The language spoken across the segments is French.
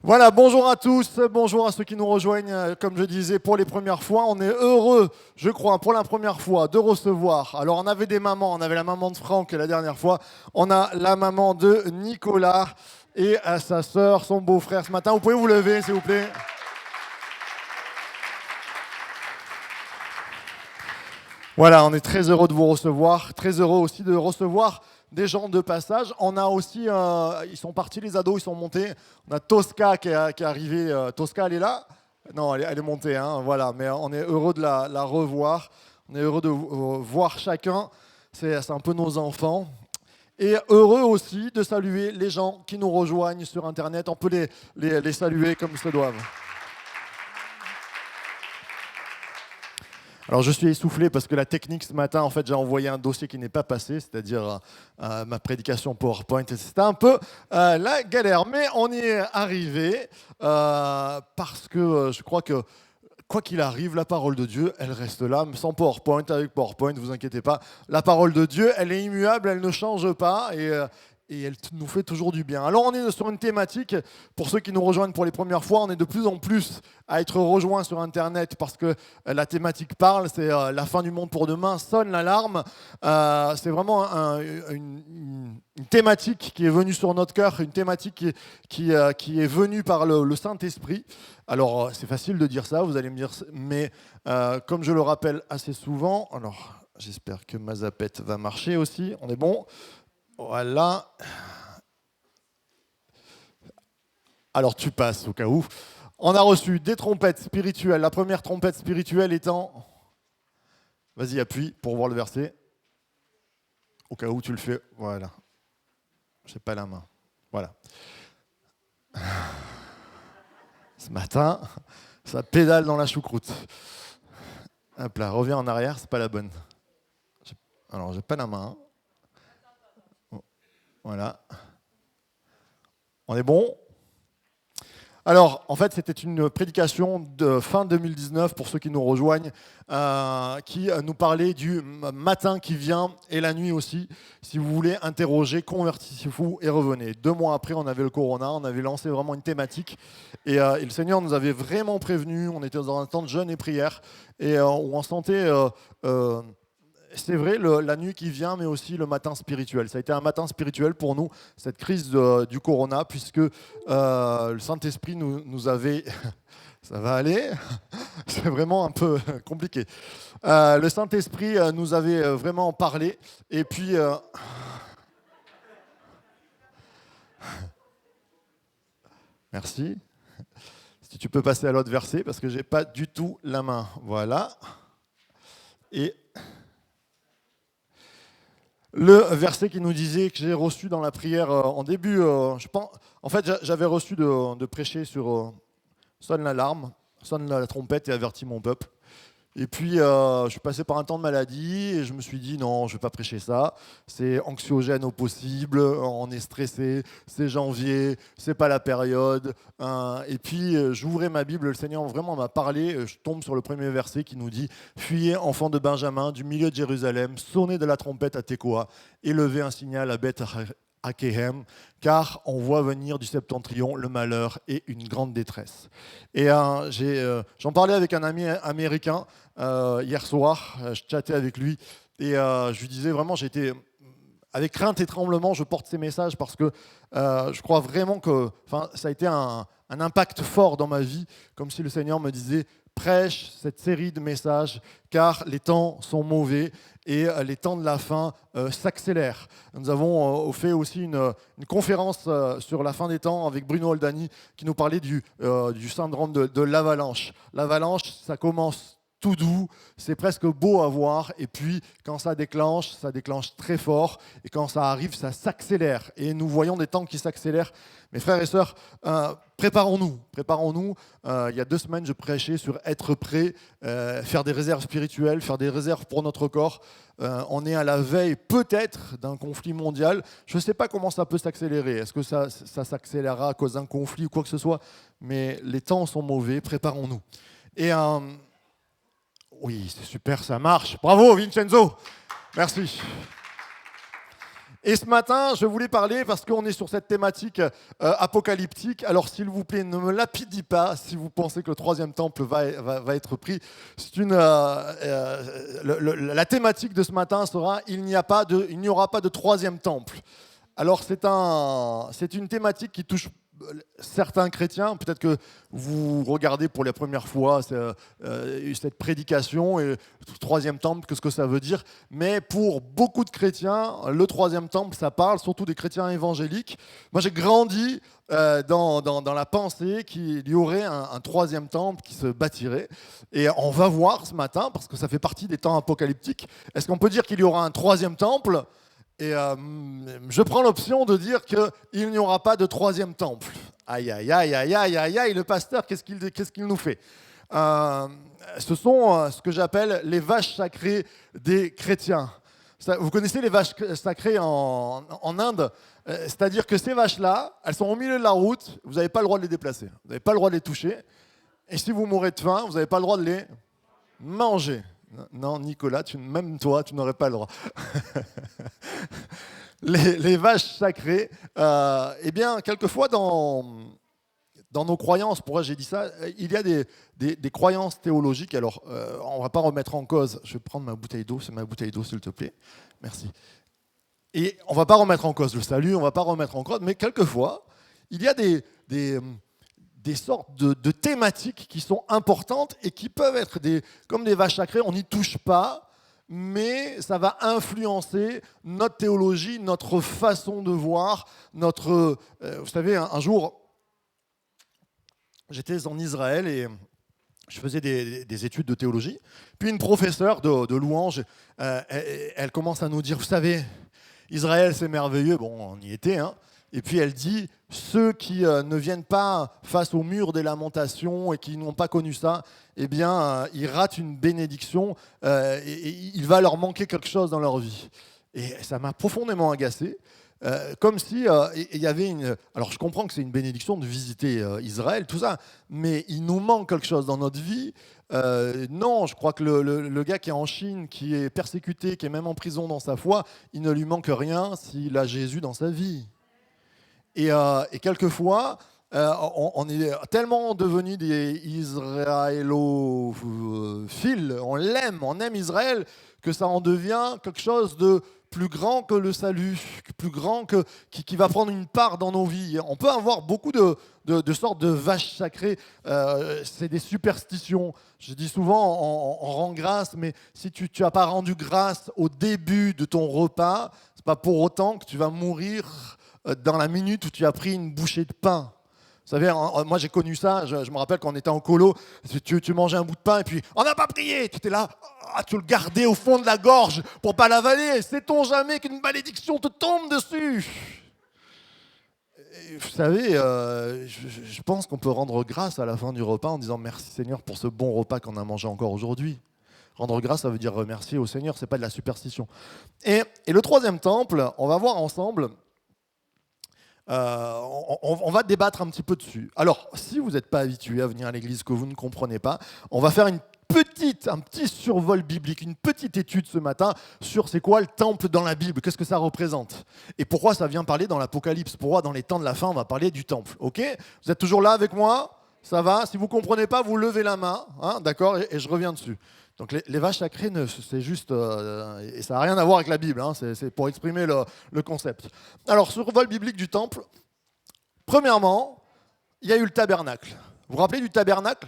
Voilà, bonjour à tous, bonjour à ceux qui nous rejoignent, comme je disais, pour les premières fois. On est heureux, je crois, pour la première fois, de recevoir. Alors, on avait des mamans, on avait la maman de Franck la dernière fois, on a la maman de Nicolas et sa sœur, son beau-frère ce matin. Vous pouvez vous lever, s'il vous plaît? Voilà, on est très heureux de vous recevoir, très heureux aussi de recevoir des gens de passage. On a aussi, ils sont partis les ados, ils sont montés. On a Tosca qui est arrivée. Tosca, elle est là? Non, elle est montée, hein, voilà. Mais on est heureux de la revoir. On est heureux de voir chacun. C'est un peu nos enfants. Et heureux aussi de saluer les gens qui nous rejoignent sur Internet. On peut les saluer comme ils se doivent. Alors je suis essoufflé parce que la technique ce matin, en fait, j'ai envoyé un dossier qui n'est pas passé, c'est-à-dire ma prédication PowerPoint. C'était un peu la galère, mais on y est arrivé parce que je crois que quoi qu'il arrive, la parole de Dieu, elle reste là, sans PowerPoint, avec PowerPoint, ne vous inquiétez pas. La parole de Dieu, elle est immuable, elle ne change pas et elle nous fait toujours du bien. Alors on est sur une thématique, pour ceux qui nous rejoignent pour les premières fois, on est de plus en plus à être rejoints sur Internet parce que la thématique parle, c'est la fin du monde pour demain, sonne l'alarme. C'est vraiment une thématique qui est venue sur notre cœur, une thématique qui est venue par le Saint-Esprit. Alors, c'est facile de dire ça, vous allez me dire, mais comme je le rappelle assez souvent, alors j'espère que ma zapette va marcher aussi, on est bon. Voilà. Alors, tu passes au cas où. On a reçu des trompettes spirituelles. La première trompette spirituelle étant. Vas-y, appuie pour voir le verset. Au cas où tu le fais. Voilà. J'ai pas la main. Voilà. Ce matin, ça pédale dans la choucroute. Hop là, reviens en arrière, c'est pas la bonne. Alors, j'ai pas la main. Voilà. On est bon? Alors, en fait, c'était une prédication de fin 2019, pour ceux qui nous rejoignent, qui nous parlait du matin qui vient et la nuit aussi. Si vous voulez interroger, convertissez-vous et revenez. 2 mois après, on avait le Corona, on avait lancé vraiment une thématique. Et le Seigneur nous avait vraiment prévenus. On était dans un temps de jeûne et prière, et où on sentait... c'est vrai, la nuit qui vient, mais aussi le matin spirituel. Ça a été un matin spirituel pour nous, cette crise du Corona, puisque le Saint-Esprit nous avait... Ça va aller. C'est vraiment un peu compliqué. Le Saint-Esprit nous avait vraiment parlé. Et puis... Merci. Si tu peux passer à l'autre verset, parce que j'ai pas du tout la main. Voilà. Et le verset qui nous disait que j'ai reçu dans la prière en début, je pense, en fait, j'avais reçu de prêcher sur sonne l'alarme, sonne la trompette et avertis mon peuple. Et puis, je suis passé par un temps de maladie et je me suis dit non, je ne vais pas prêcher ça. C'est anxiogène au possible, on est stressé, c'est janvier, c'est pas la période. Et puis, j'ouvrais ma Bible, le Seigneur vraiment m'a parlé. Je tombe sur le premier verset qui nous dit fuyez, enfants de Benjamin, du milieu de Jérusalem, sonnez de la trompette à Tekoa, élevez un signal à Beth Akehem, car on voit venir du septentrion le malheur et une grande détresse. Et j'en parlais avec un ami américain hier soir, je chattais avec lui, et je lui disais vraiment, j'étais avec crainte et tremblement, je porte ces messages parce que je crois vraiment que ça a été un impact fort dans ma vie, comme si le Seigneur me disait, prêche cette série de messages, car les temps sont mauvais et les temps de la fin s'accélèrent. Nous avons fait aussi une conférence sur la fin des temps avec Bruno Oldani qui nous parlait du syndrome de l'avalanche. L'avalanche, ça commence tout doux, c'est presque beau à voir, et puis quand ça déclenche très fort, et quand ça arrive, ça s'accélère. Et nous voyons des temps qui s'accélèrent. Mes frères et sœurs, préparons-nous. Il y a 2 semaines, je prêchais sur être prêt, faire des réserves spirituelles, faire des réserves pour notre corps. On est à la veille peut-être d'un conflit mondial. Je ne sais pas comment ça peut s'accélérer. Est-ce que ça s'accélérera à cause d'un conflit ou quoi que ce soit? Mais les temps sont mauvais, préparons-nous. Et oui, c'est super, ça marche. Bravo Vincenzo, merci. Et ce matin, je voulais parler, parce qu'on est sur cette thématique apocalyptique, alors s'il vous plaît, ne me lapidez pas si vous pensez que le troisième temple va être pris. La thématique de ce matin sera « Il n'y aura pas de troisième temple ». Alors c'est une thématique qui touche certains chrétiens. Peut-être que vous regardez pour la première fois cette prédication et le troisième temple, qu'est-ce que ça veut dire. Mais pour beaucoup de chrétiens, le troisième temple, ça parle surtout des chrétiens évangéliques. Moi, j'ai grandi dans la pensée qu'il y aurait un troisième temple qui se bâtirait. Et on va voir ce matin, parce que ça fait partie des temps apocalyptiques, est-ce qu'on peut dire qu'il y aura un troisième temple ? Et je prends l'option de dire qu'il n'y aura pas de troisième temple. Aïe, aïe, aïe, aïe, aïe, aïe, aïe, le pasteur, qu'est-ce qu'il nous fait ? Ce sont ce que j'appelle les vaches sacrées des chrétiens. Vous connaissez les vaches sacrées en Inde ? C'est-à-dire que ces vaches-là, elles sont au milieu de la route, vous n'avez pas le droit de les déplacer, vous n'avez pas le droit de les toucher. Et si vous mourrez de faim, vous n'avez pas le droit de les manger. Non, Nicolas, même toi, tu n'aurais pas le droit. Les vaches sacrées, eh bien, quelquefois dans nos croyances, pourquoi j'ai dit ça, il y a des croyances théologiques. Alors, on ne va pas remettre en cause. Je vais prendre ma bouteille d'eau, c'est ma bouteille d'eau, s'il te plaît. Merci. Et on ne va pas remettre en cause le salut, on ne va pas remettre en cause, mais quelquefois, il y a des sortes de thématiques qui sont importantes et qui peuvent être comme des vaches sacrées, on n'y touche pas, mais ça va influencer notre théologie, notre façon de voir, vous savez, un jour, j'étais en Israël et je faisais des études de théologie, puis une professeure de louange, elle commence à nous dire, vous savez, Israël c'est merveilleux, bon on y était, hein. Et puis elle dit, ceux qui ne viennent pas face au mur des lamentations et qui n'ont pas connu ça, eh bien, ils ratent une bénédiction et il va leur manquer quelque chose dans leur vie. Et ça m'a profondément agacé, comme si il y avait Alors je comprends que c'est une bénédiction de visiter Israël, tout ça, mais il nous manque quelque chose dans notre vie. Non, je crois que le gars qui est en Chine, qui est persécuté, qui est même en prison dans sa foi, il ne lui manque rien s'il a Jésus dans sa vie. Et quelquefois, on est tellement devenus des israélophiles, on aime Israël, que ça en devient quelque chose de plus grand que le salut, plus grand qui va prendre une part dans nos vies. On peut avoir beaucoup de sortes de vaches sacrées, c'est des superstitions. Je dis souvent, on rend grâce, mais si tu n'as pas rendu grâce au début de ton repas, ce n'est pas pour autant que tu vas mourir dans la minute où tu as pris une bouchée de pain. Vous savez, moi j'ai connu ça, je me rappelle quand on était en colo, tu mangeais un bout de pain et puis on n'a pas prié, tu étais là, tu le gardais au fond de la gorge pour ne pas l'avaler. Sait-on jamais qu'une malédiction te tombe dessus ? Et vous savez, je pense qu'on peut rendre grâce à la fin du repas en disant merci Seigneur pour ce bon repas qu'on a mangé encore aujourd'hui. Rendre grâce, ça veut dire remercier au Seigneur, ce n'est pas de la superstition. Et le troisième temple, on va voir ensemble. On va débattre un petit peu dessus. Alors, si vous n'êtes pas habitué à venir à l'église, que vous ne comprenez pas, on va faire un petit survol biblique, une petite étude ce matin sur c'est quoi le temple dans la Bible, qu'est-ce que ça représente et pourquoi ça vient parler dans l'Apocalypse, pourquoi dans les temps de la fin on va parler du temple. Ok ? Vous êtes toujours là avec moi ? Ça va ? Si vous ne comprenez pas, vous levez la main, hein, d'accord, et je reviens dessus. Donc les vaches sacrées, c'est juste, et ça n'a rien à voir avec la Bible, hein, c'est pour exprimer le concept. Alors, survol biblique du temple, premièrement, il y a eu le tabernacle. Vous vous rappelez du tabernacle ?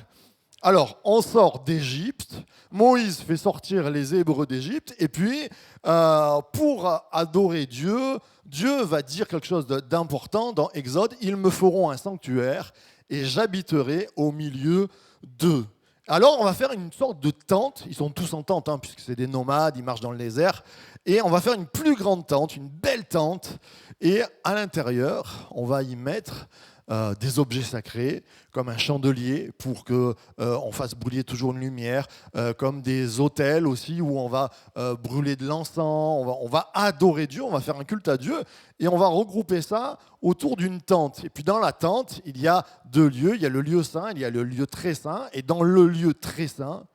Alors, on sort d'Égypte, Moïse fait sortir les Hébreux d'Égypte, et puis, pour adorer Dieu, Dieu va dire quelque chose d'important dans Exode, « Ils me feront un sanctuaire, et j'habiterai au milieu d'eux ». Alors, on va faire une sorte de tente. Ils sont tous en tente, hein, puisque c'est des nomades, ils marchent dans le désert. Et on va faire une plus grande tente, une belle tente. Et à l'intérieur, on va y mettre des objets sacrés, comme un chandelier pour qu'on fasse brûler toujours une lumière, comme des autels aussi où on va brûler de l'encens, on va adorer Dieu, on va faire un culte à Dieu, et on va regrouper ça autour d'une tente. Et puis dans la tente, il y a deux lieux, il y a le lieu saint, il y a le lieu très saint, et dans le lieu très saint,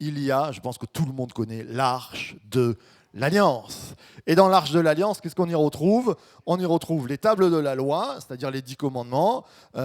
il y a, je pense que tout le monde connaît, l'arche de l'Alliance. Et dans l'Arche de l'Alliance, qu'est-ce qu'on y retrouve? On y retrouve les tables de la loi, c'est-à-dire les 10 commandements. On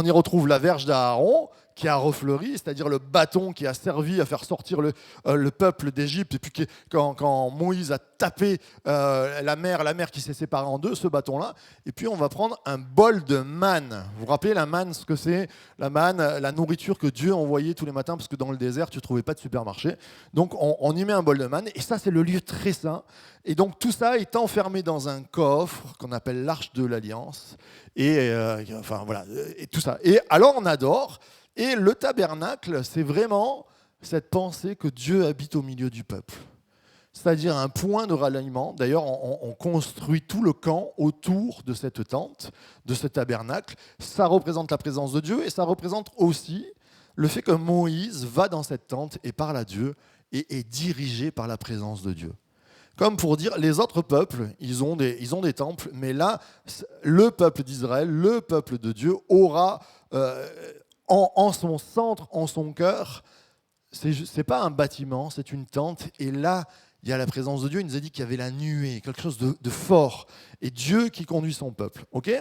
y retrouve la verge d'Aaron qui a refleuri, c'est-à-dire le bâton qui a servi à faire sortir le peuple d'Égypte. Et puis quand Moïse a tapé la mer qui s'est séparée en deux, ce bâton-là. Et puis on va prendre un bol de manne. Vous vous rappelez la manne, ce que c'est? La manne, la nourriture que Dieu envoyait tous les matins, parce que dans le désert, tu ne trouvais pas de supermarché. Donc on y met un bol de manne, et ça c'est le lieu très saint. Et donc tout ça est enfermé dans un coffre qu'on appelle l'Arche de l'Alliance. Et enfin voilà, et tout ça. Et alors on adore. Et le tabernacle, c'est vraiment cette pensée que Dieu habite au milieu du peuple. C'est-à-dire un point de ralliement. D'ailleurs, on construit tout le camp autour de cette tente, de ce tabernacle. Ça représente la présence de Dieu et ça représente aussi le fait que Moïse va dans cette tente et parle à Dieu et est dirigé par la présence de Dieu. Comme pour dire, les autres peuples, ils ont des temples, mais là, le peuple d'Israël, le peuple de Dieu, aura en son centre, en son cœur, c'est pas un bâtiment, c'est une tente. Et là, il y a la présence de Dieu. Il nous a dit qu'il y avait la nuée, quelque chose de fort. Et Dieu qui conduit son peuple. Ok ?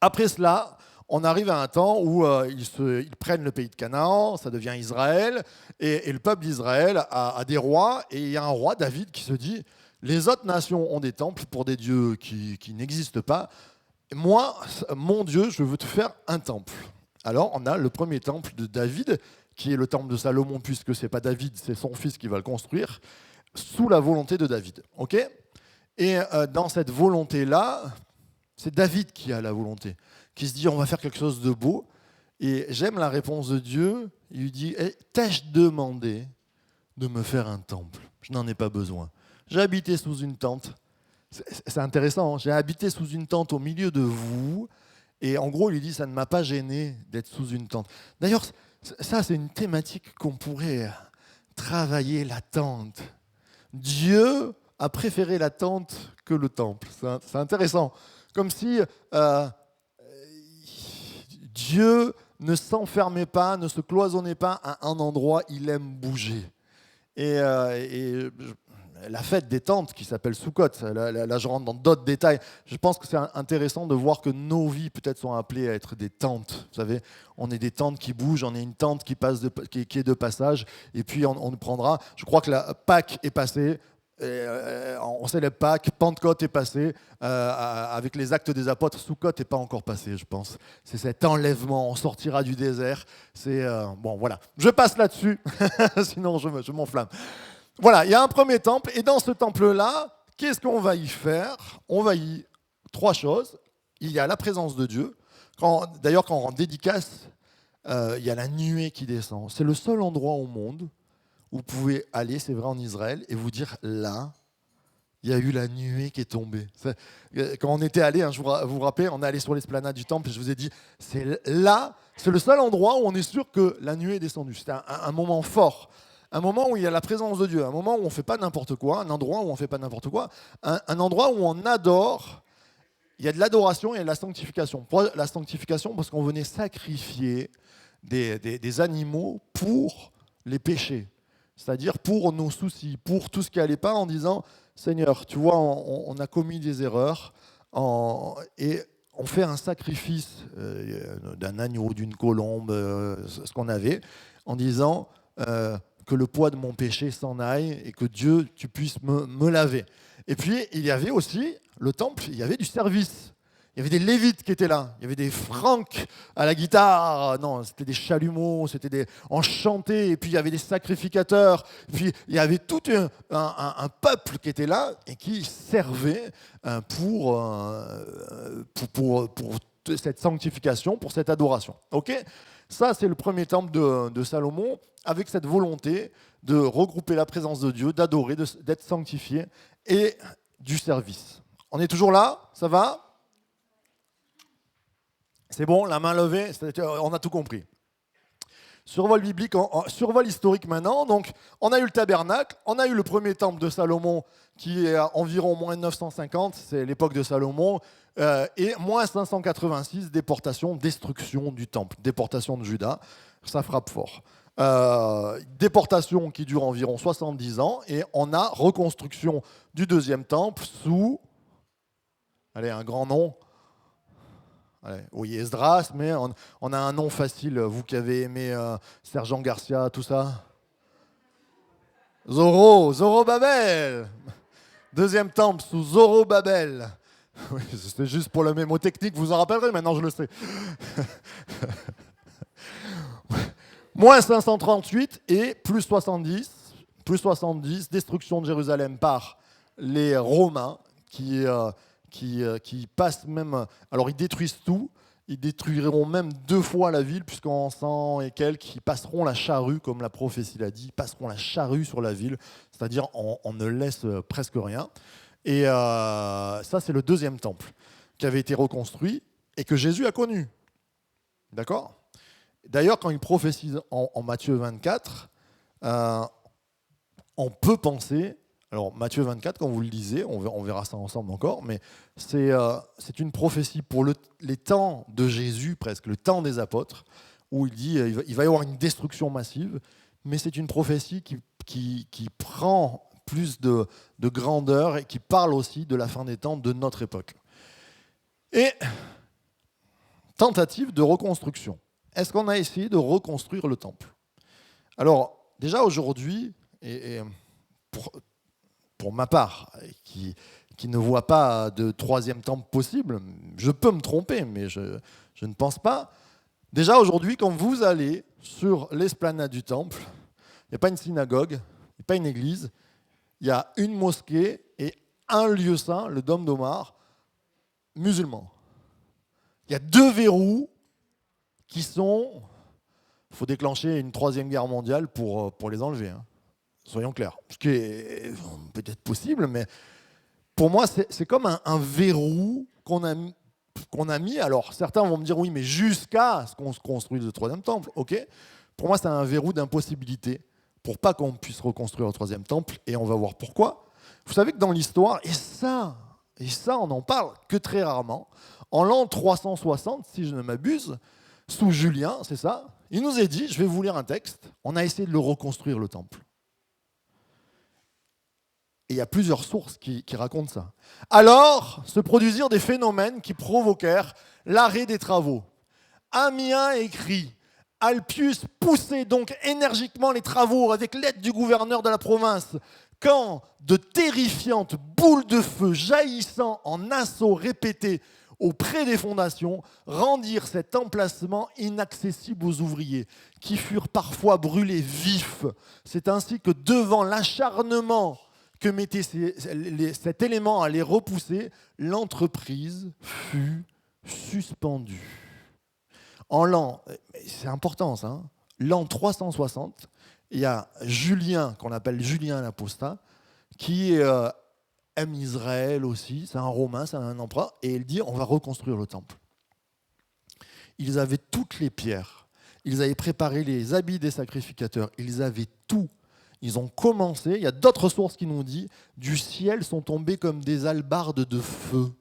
Après cela, on arrive à un temps où ils prennent le pays de Canaan, ça devient Israël, et le peuple d'Israël a des rois, et il y a un roi, David, qui se dit, les autres nations ont des temples pour des dieux qui n'existent pas. Moi, mon Dieu, je veux te faire un temple. Alors, on a le premier temple de David, qui est le temple de Salomon, puisque ce n'est pas David, c'est son fils qui va le construire, sous la volonté de David. Ok ? Et dans cette volonté-là, c'est David qui a la volonté, qui se dit on va faire quelque chose de beau. Et j'aime la réponse de Dieu. Il lui dit t'ai-je demandé de me faire un temple? Je n'en ai pas besoin. J'ai habité sous une tente. C'est intéressant, hein. J'ai habité sous une tente au milieu de vous. Et en gros, il lui dit ça ne m'a pas gêné d'être sous une tente. D'ailleurs, ça, c'est une thématique qu'on pourrait travailler, la tente. Dieu a préféré la tente que le temple. C'est intéressant. Comme si Dieu ne s'enfermait pas, ne se cloisonnait pas à un endroit, il aime bouger. Et la fête des tentes qui s'appelle Sukkot, là je rentre dans d'autres détails, je pense que c'est intéressant de voir que nos vies peut-être sont appelées à être des tentes. Vous savez, on est des tentes qui bougent, on est une tente qui est de passage, et puis on nous prendra. Je crois que la Pâques est passée, on célèbre Pâques, Pentecôte est passé, avec les actes des apôtres, Sukkot n'est pas encore passé, je pense. C'est cet enlèvement, on sortira du désert. C'est bon, voilà. Je passe là-dessus, sinon je m'enflamme. Voilà, il y a un premier temple, et dans ce temple-là, qu'est-ce qu'on va y faire? On va y trois choses. Il y a la présence de Dieu. D'ailleurs, quand on rend dédicace, il y a la nuée qui descend. C'est le seul endroit au monde où vous pouvez aller, c'est vrai en Israël, et vous dire là, il y a eu la nuée qui est tombée. Quand on était allé, hein, vous vous rappelez, on est allé sur l'esplanade du temple, et je vous ai dit, c'est là, c'est le seul endroit où on est sûr que la nuée est descendue. C'était un moment fort. Un moment où il y a la présence de Dieu, un moment où on ne fait pas n'importe quoi, un endroit où on ne fait pas n'importe quoi, un endroit où on adore. Il y a de l'adoration et de la sanctification. Pourquoi la sanctification? Parce qu'on venait sacrifier des animaux pour les péchés, c'est-à-dire pour nos soucis, pour tout ce qui n'allait pas, en disant Seigneur, tu vois, on a commis des erreurs, et on fait un sacrifice d'un agneau, d'une colombe, ce qu'on avait, en disant que le poids de mon péché s'en aille et que Dieu, tu puisses me laver. Et puis, il y avait aussi le temple, il y avait du service. Il y avait des lévites qui étaient là, il y avait des francs à la guitare, non, c'était des chalumeaux, c'était des enchantés, et puis il y avait des sacrificateurs, puis il y avait tout un peuple qui était là et qui servait pour cette sanctification, pour cette adoration. Ok ? Ça, c'est le premier temple de Salomon, avec cette volonté de regrouper la présence de Dieu, d'adorer, d'être sanctifié, et du service. On est toujours là? Ça va? C'est bon, la main levée, on a tout compris. Survol biblique, survol historique maintenant. Donc, on a eu le tabernacle, on a eu le premier temple de Salomon qui est à environ moins 950, c'est l'époque de Salomon, et moins 586, déportation, destruction du temple, déportation de Juda. Ça frappe fort. Déportation qui dure environ 70 ans, et on a reconstruction du deuxième temple sous, allez, un grand nom. Allez, oui, Esdras, mais on a un nom facile, vous qui avez aimé Sergent Garcia, tout ça. Zorobabel. Deuxième temple sous Zorobabel. Oui, c'était juste pour la mémotechnique, vous en rappellerez, maintenant je le sais. Moins 538 et plus 70, destruction de Jérusalem par les Romains qui passent même... Alors ils détruisent tout, ils détruiront même 2 fois la ville, puisqu'en 100 et quelques, ils passeront la charrue, comme la prophétie l'a dit, ils passeront la charrue sur la ville, c'est-à-dire on ne laisse presque rien. Et ça, c'est le deuxième temple qui avait été reconstruit et que Jésus a connu. D'accord ? D'ailleurs, quand il prophétise en Matthieu 24, on peut penser, alors Matthieu 24, quand vous le lisez, on verra ça ensemble encore, mais c'est une prophétie pour les temps de Jésus, presque, le temps des apôtres, où il dit il va y avoir une destruction massive, mais c'est une prophétie qui prend plus de grandeur et qui parle aussi de la fin des temps de notre époque. Et tentative de reconstruction. Est-ce qu'on a essayé de reconstruire le temple ? Alors, déjà aujourd'hui, et pour ma part, qui ne voit pas de troisième temple possible, je peux me tromper, mais je ne pense pas. Déjà aujourd'hui, quand vous allez sur l'esplanade du temple, il n'y a pas une synagogue, il n'y a pas une église, il y a une mosquée et un lieu saint, le Dôme d'Omar, musulman. Il y a 2 verrous qui sont... Il faut déclencher une 3e guerre mondiale pour les enlever. Hein. Soyons clairs. Ce qui est peut-être possible, mais pour moi, c'est comme un verrou qu'on a mis. Alors, certains vont me dire, oui, mais jusqu'à ce qu'on se construise le 3e temple. Ok. Pour moi, c'est un verrou d'impossibilité pour pas qu'on puisse reconstruire le 3e temple. Et on va voir pourquoi. Vous savez que dans l'histoire, et ça, on n'en parle que très rarement, en l'an 360, si je ne m'abuse, sous Julien, c'est ça, il nous est dit, je vais vous lire un texte, on a essayé de le reconstruire, le temple. Et il y a plusieurs sources qui racontent ça. Alors, se produisirent des phénomènes qui provoquèrent l'arrêt des travaux. Ammien écrit, Alpius poussait donc énergiquement les travaux avec l'aide du gouverneur de la province, quand de terrifiantes boules de feu jaillissant en assauts répétés auprès des fondations rendirent cet emplacement inaccessible aux ouvriers, qui furent parfois brûlés vifs. C'est ainsi que devant l'acharnement que mettait cet élément à les repousser, l'entreprise fut suspendue. En l'an, c'est important ça, hein, l'an 360, il y a Julien, qu'on appelle Julien l'Apostat, qui aime Israël aussi, c'est un Romain, c'est un empereur, et il dit on va reconstruire le temple. Ils avaient toutes les pierres, ils avaient préparé les habits des sacrificateurs, ils avaient tout. Ils ont commencé, il y a d'autres sources qui nous disent, du ciel sont tombés comme des hallebardes de feu.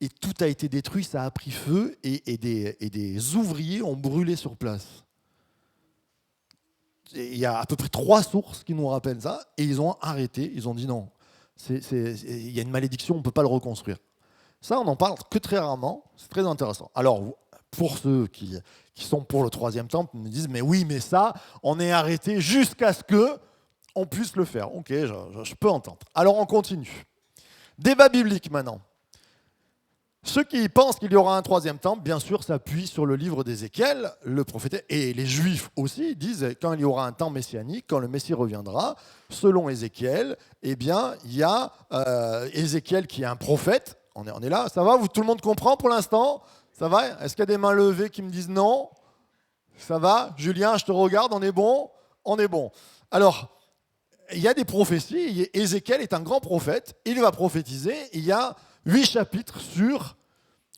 Et tout a été détruit, ça a pris feu, et des ouvriers ont brûlé sur place. Et il y a à peu près 3 sources qui nous rappellent ça, et ils ont arrêté, ils ont dit non, il y a une malédiction, on ne peut pas le reconstruire. Ça, on n'en parle que très rarement, c'est très intéressant. Alors, pour ceux qui sont pour le 3e temple, ils me disent, mais oui, mais ça, on est arrêté jusqu'à ce qu'on puisse le faire. Ok, je peux entendre. Alors, on continue. Débat biblique maintenant. Ceux qui pensent qu'il y aura un 3e temple, bien sûr, s'appuient sur le livre d'Ézéchiel, le prophète, et les Juifs aussi disent quand il y aura un temps messianique, quand le Messie reviendra, selon Ézéchiel, eh bien, il y a Ézéchiel qui est un prophète. On est là, ça va, tout le monde comprend pour l'instant? Ça va? Est-ce qu'il y a des mains levées qui me disent non? Ça va? Julien, je te regarde, on est bon? On est bon. Alors, il y a des prophéties, Ézéchiel est un grand prophète, il va prophétiser, il y a 8 chapitres sur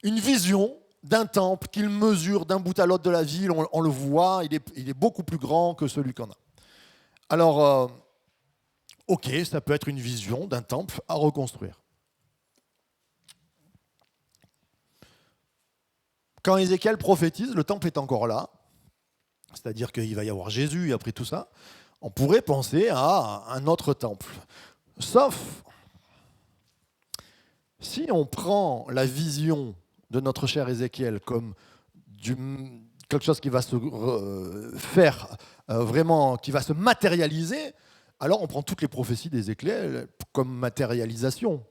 une vision d'un temple qu'il mesure d'un bout à l'autre de la ville. On le voit, il est beaucoup plus grand que celui qu'on a. Alors, ok, ça peut être une vision d'un temple à reconstruire. Quand Ézéchiel prophétise, le temple est encore là. c'est-à-dire qu'il va y avoir Jésus après tout ça, on pourrait penser à un autre temple. Sauf si on prend la vision de notre cher Ézéchiel comme quelque chose qui va se faire vraiment, qui va se matérialiser, alors on prend toutes les prophéties d'Ézéchiel comme matérialisation.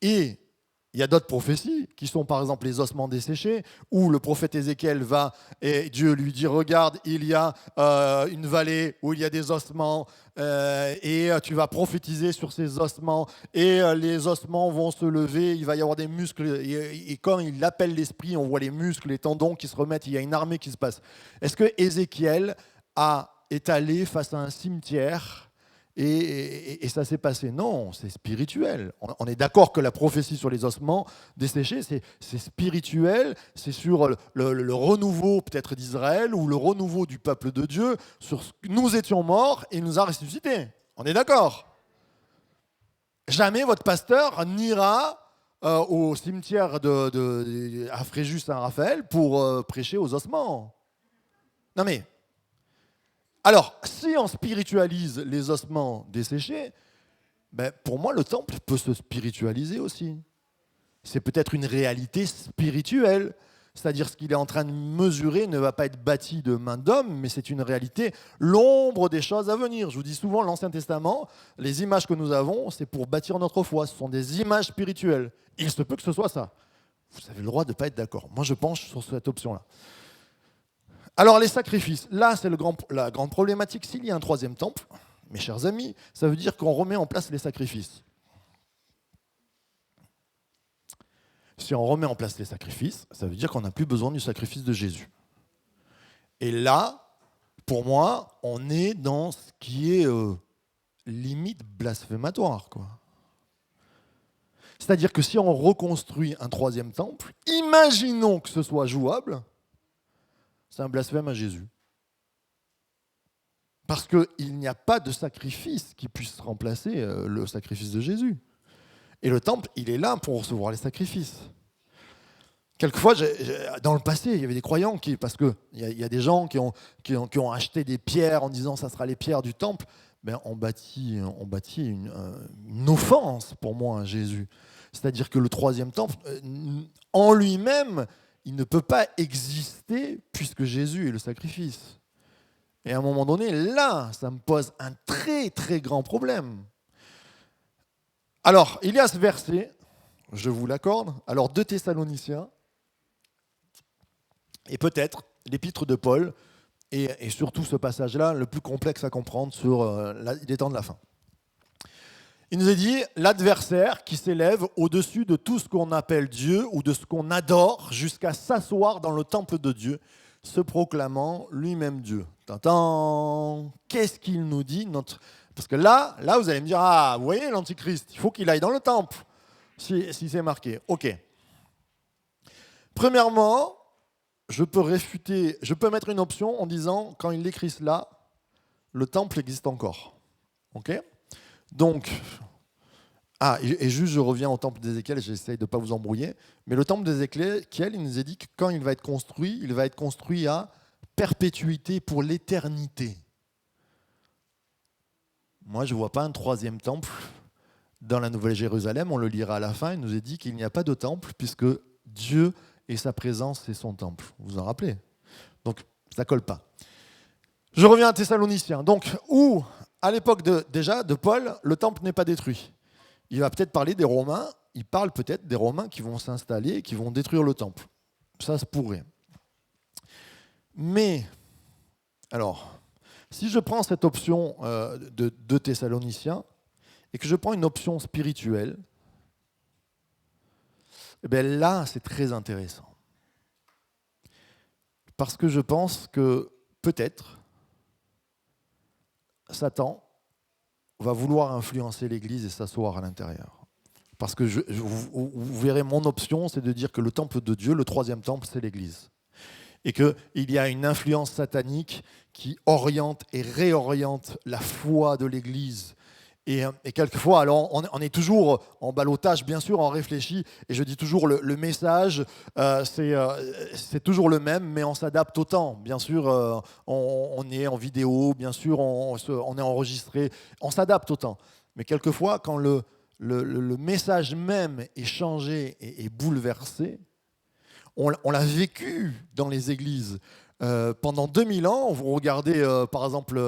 Et il y a d'autres prophéties qui sont par exemple les ossements desséchés, où le prophète Ézéchiel va et Dieu lui dit regarde, il y a une vallée où il y a des ossements et tu vas prophétiser sur ces ossements et les ossements vont se lever, il va y avoir des muscles et quand il appelle l'esprit, on voit les muscles, les tendons qui se remettent, il y a une armée qui se passe. Est-ce que Ézéchiel est allé face à un cimetière et ça s'est passé? Non, c'est spirituel. On est d'accord que la prophétie sur les ossements desséchés, c'est spirituel, c'est sur le renouveau peut-être d'Israël ou le renouveau du peuple de Dieu. Nous étions morts et il nous a ressuscités. On est d'accord? Jamais votre pasteur n'ira au cimetière à Fréjus-Saint-Raphaël pour prêcher aux ossements. Non mais... Alors, si on spiritualise les ossements desséchés, ben pour moi, le temple peut se spiritualiser aussi. C'est peut-être une réalité spirituelle. C'est-à-dire ce qu'il est en train de mesurer ne va pas être bâti de main d'homme, mais c'est une réalité, l'ombre des choses à venir. Je vous dis souvent, l'Ancien Testament, les images que nous avons, c'est pour bâtir notre foi. Ce sont des images spirituelles. Il se peut que ce soit ça. Vous avez le droit de ne pas être d'accord. Moi, je penche sur cette option-là. Alors les sacrifices, là c'est la grande problématique. S'il y a un troisième temple, mes chers amis, ça veut dire qu'on remet en place les sacrifices. Si on remet en place les sacrifices, ça veut dire qu'on n'a plus besoin du sacrifice de Jésus. Et là, pour moi, on est dans ce qui est limite blasphématoire, quoi. C'est-à-dire que si on reconstruit un troisième temple, imaginons que ce soit jouable, c'est un blasphème à Jésus. Parce qu'il n'y a pas de sacrifice qui puisse remplacer le sacrifice de Jésus. Et le temple, il est là pour recevoir les sacrifices. Quelquefois, dans le passé, il y avait des croyants parce qu'il y a des gens qui ont acheté des pierres en disant ça sera les pierres du temple. Ben, on bâtit une offense pour moi à Jésus. C'est-à-dire que le troisième temple, en lui-même, il ne peut pas exister puisque Jésus est le sacrifice. Et à un moment donné, là, ça me pose un très très grand problème. Alors, il y a ce verset, je vous l'accorde, alors 2 Thessaloniciens, et peut-être l'épître de Paul, et surtout ce passage-là, le plus complexe à comprendre sur les temps de la fin. Il nous est dit, l'adversaire qui s'élève au-dessus de tout ce qu'on appelle Dieu ou de ce qu'on adore jusqu'à s'asseoir dans le temple de Dieu, se proclamant lui-même Dieu. Tintin, qu'est-ce qu'il nous dit Parce que là, vous allez me dire, ah, vous voyez l'Antichrist, il faut qu'il aille dans le temple, si c'est marqué. Ok. Premièrement, je peux mettre une option en disant, quand il écrit cela, le temple existe encore. Ok ? Donc, et juste je reviens au temple d'Ézéchiel, j'essaye de ne pas vous embrouiller, mais le temple d'Ézéchiel, il nous a dit que quand il va être construit à perpétuité pour l'éternité. Moi, je ne vois pas un troisième temple dans la Nouvelle Jérusalem, on le lira à la fin, il nous est dit qu'il n'y a pas de temple puisque Dieu et sa présence, c'est son temple. Vous vous en rappelez? Donc, ça ne colle pas. Je reviens à Thessaloniciens. Donc, où, à l'époque de Paul, le temple n'est pas détruit. Il va peut-être parler des Romains, il parle peut-être des Romains qui vont s'installer, qui vont détruire le temple. Ça se pourrait. Mais, alors, si je prends cette option de Thessaloniciens et que je prends une option spirituelle, eh bien là, c'est très intéressant. Parce que je pense que peut-être Satan va vouloir influencer l'Église et s'asseoir à l'intérieur. Parce que vous verrez, mon option, c'est de dire que le temple de Dieu, le troisième temple, c'est l'Église. Et qu'il y a une influence satanique qui oriente et réoriente la foi de l'Église Et quelquefois, alors on est toujours en ballottage, bien sûr, on réfléchit, et je dis toujours le message, c'est toujours le même, mais on s'adapte au temps. Bien sûr, on est en vidéo, bien sûr, on est enregistré, on s'adapte au temps. Mais quelquefois, quand le message même est changé et bouleversé, on l'a vécu dans les églises. Pendant 2000 ans, vous regardez par exemple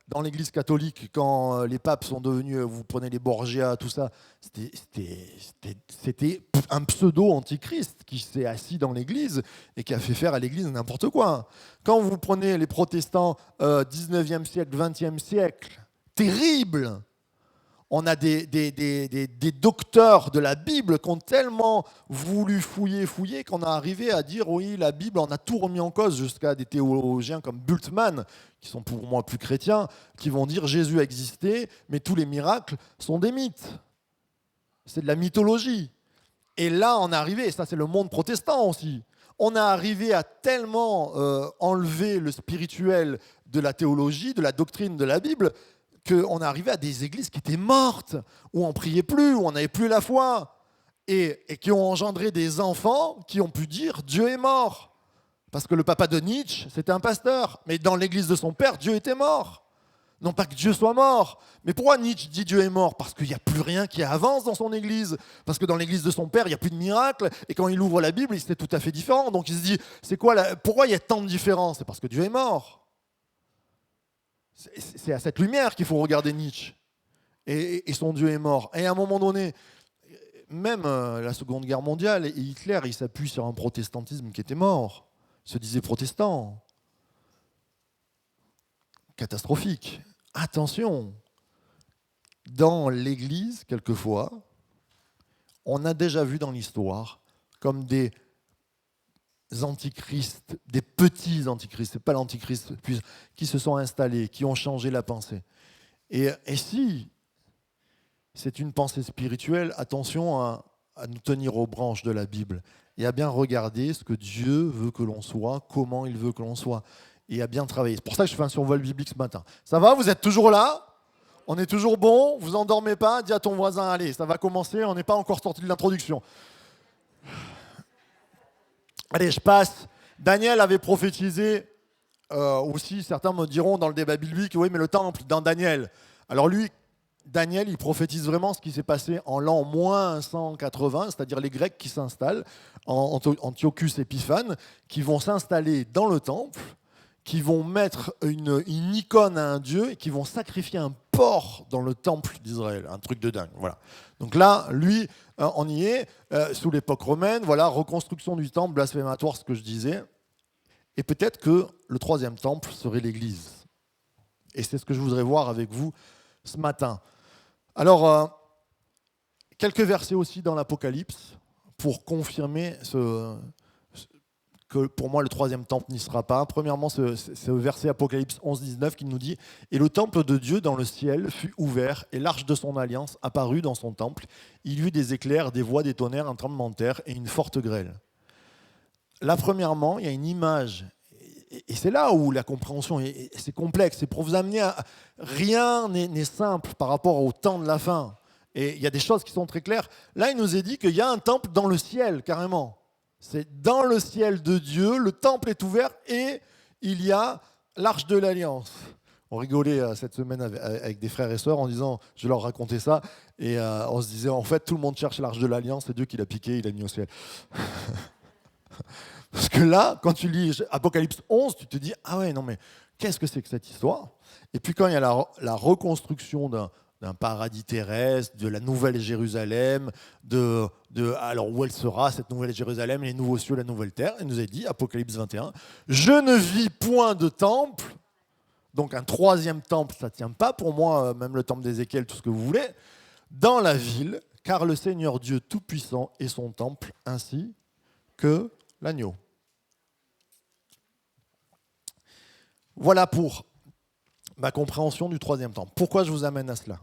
dans l'Église catholique, quand les papes sont devenus, vous prenez les Borgia, tout ça, c'était un pseudo-antichrist qui s'est assis dans l'Église et qui a fait faire à l'Église n'importe quoi. Quand vous prenez les protestants 19e siècle, 20e siècle, terrible. On a des docteurs de la Bible qui ont tellement voulu fouiller qu'on a arrivé à dire oui, la Bible, on a tout remis en cause, jusqu'à des théologiens comme Bultmann, qui sont pour moi plus chrétiens, qui vont dire Jésus a existé, mais tous les miracles sont des mythes. C'est de la mythologie. Et là, on est arrivé, et ça c'est le monde protestant aussi, on est arrivé à tellement enlever le spirituel de la théologie, de la doctrine de la Bible, qu'on est arrivé à des églises qui étaient mortes, où on ne priait plus, où on n'avait plus la foi, et qui ont engendré des enfants qui ont pu dire Dieu est mort. Parce que le papa de Nietzsche, c'était un pasteur, mais dans l'église de son père, Dieu était mort. Non pas que Dieu soit mort, mais pourquoi Nietzsche dit Dieu est mort? Parce qu'il n'y a plus rien qui avance dans son église, parce que dans l'église de son père, il n'y a plus de miracles, et quand il ouvre la Bible, c'est tout à fait différent. Donc il se dit, pourquoi il y a tant de différences? C'est parce que Dieu est mort. C'est à cette lumière qu'il faut regarder Nietzsche. Et son Dieu est mort. Et à un moment donné, même la Seconde Guerre mondiale, et Hitler, il s'appuie sur un protestantisme qui était mort. Il se disait protestant. Catastrophique. Attention, dans l'Église, quelquefois, on a déjà vu dans l'histoire comme des antichrists, des petits antichrists, c'est pas l'antichrist, qui se sont installés, qui ont changé la pensée. Et si c'est une pensée spirituelle, attention à nous tenir aux branches de la Bible et à bien regarder ce que Dieu veut que l'on soit, comment il veut que l'on soit, et à bien travailler. C'est pour ça que je fais un survol biblique ce matin. Ça va? Vous êtes toujours là? On est toujours bon? Vous endormez pas? Dis à ton voisin, allez, ça va commencer, on n'est pas encore sorti de l'introduction. Allez, je passe. Daniel avait prophétisé, aussi, certains me diront dans le débat biblique, oui, mais le temple, dans Daniel. Alors lui, Daniel, il prophétise vraiment ce qui s'est passé en l'an moins 180, c'est-à-dire les Grecs qui s'installent, Antiochus Épiphane, qui vont s'installer dans le temple, qui vont mettre une icône à un dieu et qui vont sacrifier un porc dans le temple d'Israël. Un truc de dingue. Voilà. Donc là, lui, on y est, sous l'époque romaine, voilà, reconstruction du temple, blasphématoire, ce que je disais. Et peut-être que le troisième temple serait l'Église. Et c'est ce que je voudrais voir avec vous ce matin. Alors, quelques versets aussi dans l'Apocalypse pour confirmer que pour moi le troisième temple n'y sera pas. Premièrement, ce verset Apocalypse 11-19 qui nous dit « Et le temple de Dieu dans le ciel fut ouvert, et l'arche de son alliance apparut dans son temple. Il y eut des éclairs, des voix, des tonnerres, un tremblement de terre et une forte grêle. » Là, premièrement, il y a une image. Et c'est là où la compréhension, c'est complexe. C'est pour vous amener à... Rien n'est simple par rapport au temps de la fin. Et il y a des choses qui sont très claires. Là, il nous est dit qu'il y a un temple dans le ciel, carrément. C'est dans le ciel de Dieu, le temple est ouvert et il y a l'arche de l'Alliance. On rigolait cette semaine avec des frères et sœurs en disant, je leur racontais ça, et on se disait, en fait, tout le monde cherche l'arche de l'Alliance, c'est Dieu qui l'a piqué, il l'a mis au ciel. Parce que là, quand tu lis Apocalypse 11, tu te dis, ah ouais, non mais qu'est-ce que c'est que cette histoire? Et puis quand il y a la reconstruction d'un paradis terrestre, de la nouvelle Jérusalem, alors où elle sera, cette nouvelle Jérusalem, les nouveaux cieux, la nouvelle terre, il nous est dit, Apocalypse 21, je ne vis point de temple, donc un troisième temple, ça ne tient pas pour moi, même le temple d'Ézéchiel, tout ce que vous voulez, dans la ville, car le Seigneur Dieu Tout-Puissant est son temple, ainsi que l'agneau. Voilà pour ma compréhension du troisième temple. Pourquoi je vous amène à cela?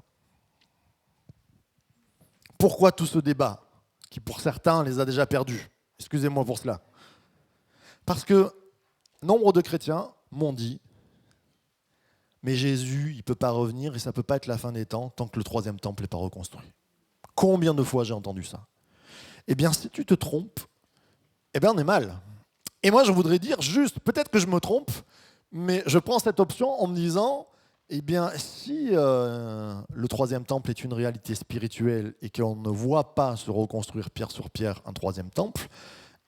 Pourquoi tout ce débat, qui pour certains les a déjà perdus? Excusez-moi pour cela. Parce que nombre de chrétiens m'ont dit, Mais Jésus, il ne peut pas revenir et ça ne peut pas être la fin des temps tant que le troisième temple n'est pas reconstruit. Combien de fois j'ai entendu ça? Eh bien, si tu te trompes, eh bien, on est mal. Et moi, je voudrais dire juste, peut-être que je me trompe, mais je prends cette option en me disant, eh bien, si le troisième temple est une réalité spirituelle et qu'on ne voit pas se reconstruire pierre sur pierre un troisième temple,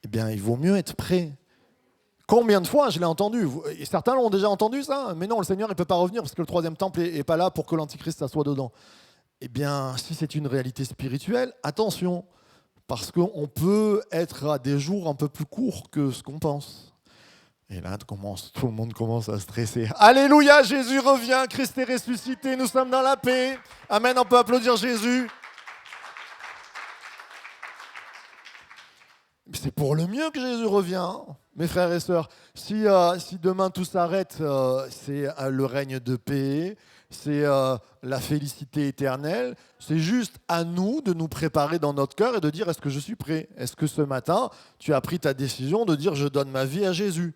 eh bien, il vaut mieux être prêt. Combien de fois je l'ai entendu? Et certains l'ont déjà entendu ça, mais non, le Seigneur ne peut pas revenir parce que le troisième temple n'est pas là pour que l'Antichrist s'assoie dedans. Eh bien, si c'est une réalité spirituelle, attention, parce qu'on peut être à des jours un peu plus courts que ce qu'on pense. Et là, tout le monde commence à stresser. Alléluia, Jésus revient, Christ est ressuscité, nous sommes dans la paix. Amen, on peut applaudir Jésus. C'est pour le mieux que Jésus revient, mes frères et sœurs. Si demain tout s'arrête, c'est le règne de paix, c'est la félicité éternelle. C'est juste à nous de nous préparer dans notre cœur et de dire, est-ce que je suis prêt? Est-ce que ce matin, tu as pris ta décision de dire, je donne ma vie à Jésus?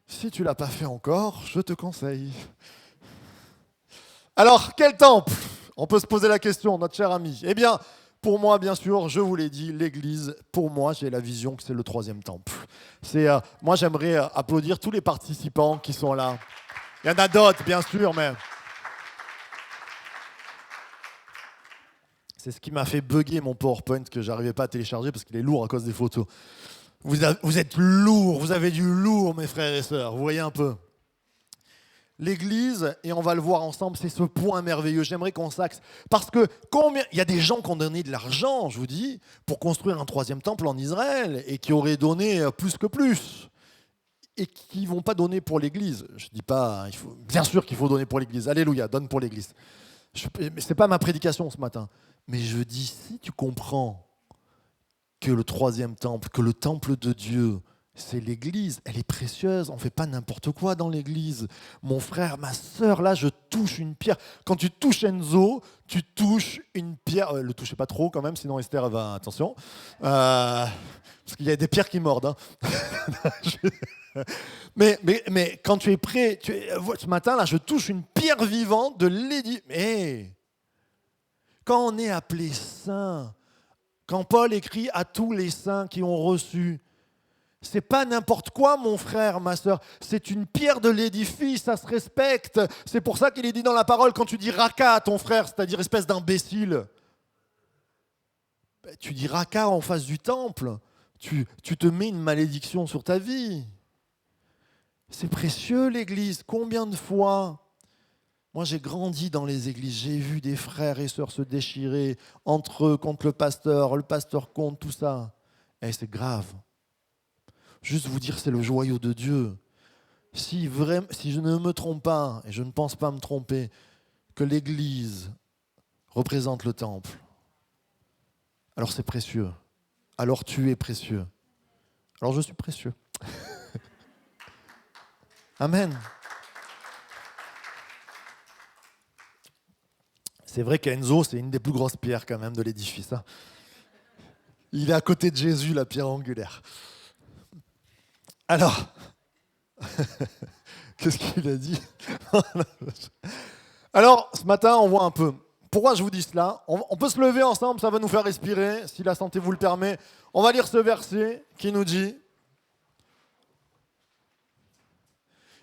Si tu ne l'as pas fait encore, je te conseille. Alors, quel temple? On peut se poser la question, notre cher ami. Eh bien, pour moi, bien sûr, je vous l'ai dit, l'Église, pour moi, j'ai la vision que c'est le troisième temple. Moi, j'aimerais applaudir tous les participants qui sont là. Il y en a d'autres, bien sûr, mais c'est ce qui m'a fait bugger mon PowerPoint que je n'arrivais pas à télécharger parce qu'il est lourd à cause des photos. Vous êtes lourds, vous avez du lourd, mes frères et sœurs, vous voyez un peu. L'Église, et on va le voir ensemble, c'est ce point merveilleux. J'aimerais qu'on s'axe. Parce que il y a des gens qui ont donné de l'argent, je vous dis, pour construire un troisième temple en Israël, et qui auraient donné plus que plus, et qui ne vont pas donner pour l'Église. Je ne dis pas, bien sûr qu'il faut donner pour l'Église. Alléluia, donne pour l'Église. Ce n'est pas ma prédication ce matin. Mais je dis, si tu comprends que le troisième temple, que le temple de Dieu, c'est l'Église, elle est précieuse, on ne fait pas n'importe quoi dans l'Église. Mon frère, ma sœur, là, je touche une pierre. Quand tu touches Enzo, tu touches une pierre. Le touchez pas trop quand même, sinon Esther va... Attention. Parce qu'il y a des pierres qui mordent. Hein. mais quand tu es prêt, ce matin, là, je touche une pierre vivante de l'édifice. Mais quand on est appelé saint, quand Paul écrit à tous les saints qui ont reçu, c'est pas n'importe quoi, mon frère, ma sœur. C'est une pierre de l'édifice, ça se respecte. C'est pour ça qu'il est dit dans la parole, quand tu dis raka à ton frère, c'est-à-dire espèce d'imbécile, tu dis raka en face du temple. Tu te mets une malédiction sur ta vie. C'est précieux, l'Église. Combien de fois? Moi, j'ai grandi dans les églises. J'ai vu des frères et sœurs se déchirer entre eux, contre le pasteur contre, tout ça. Et c'est grave. Juste vous dire, c'est le joyau de Dieu. Si je ne me trompe pas, et je ne pense pas me tromper, que l'Église représente le temple, alors c'est précieux. Alors tu es précieux. Alors je suis précieux. Amen. C'est vrai qu'Enzo, c'est une des plus grosses pierres quand même de l'édifice. Hein. Il est à côté de Jésus, la pierre angulaire. Alors, qu'est-ce qu'il a dit? Alors, ce matin, on voit un peu. Pourquoi je vous dis cela? On peut se lever ensemble, ça va nous faire respirer, si la santé vous le permet. On va lire ce verset qui nous dit,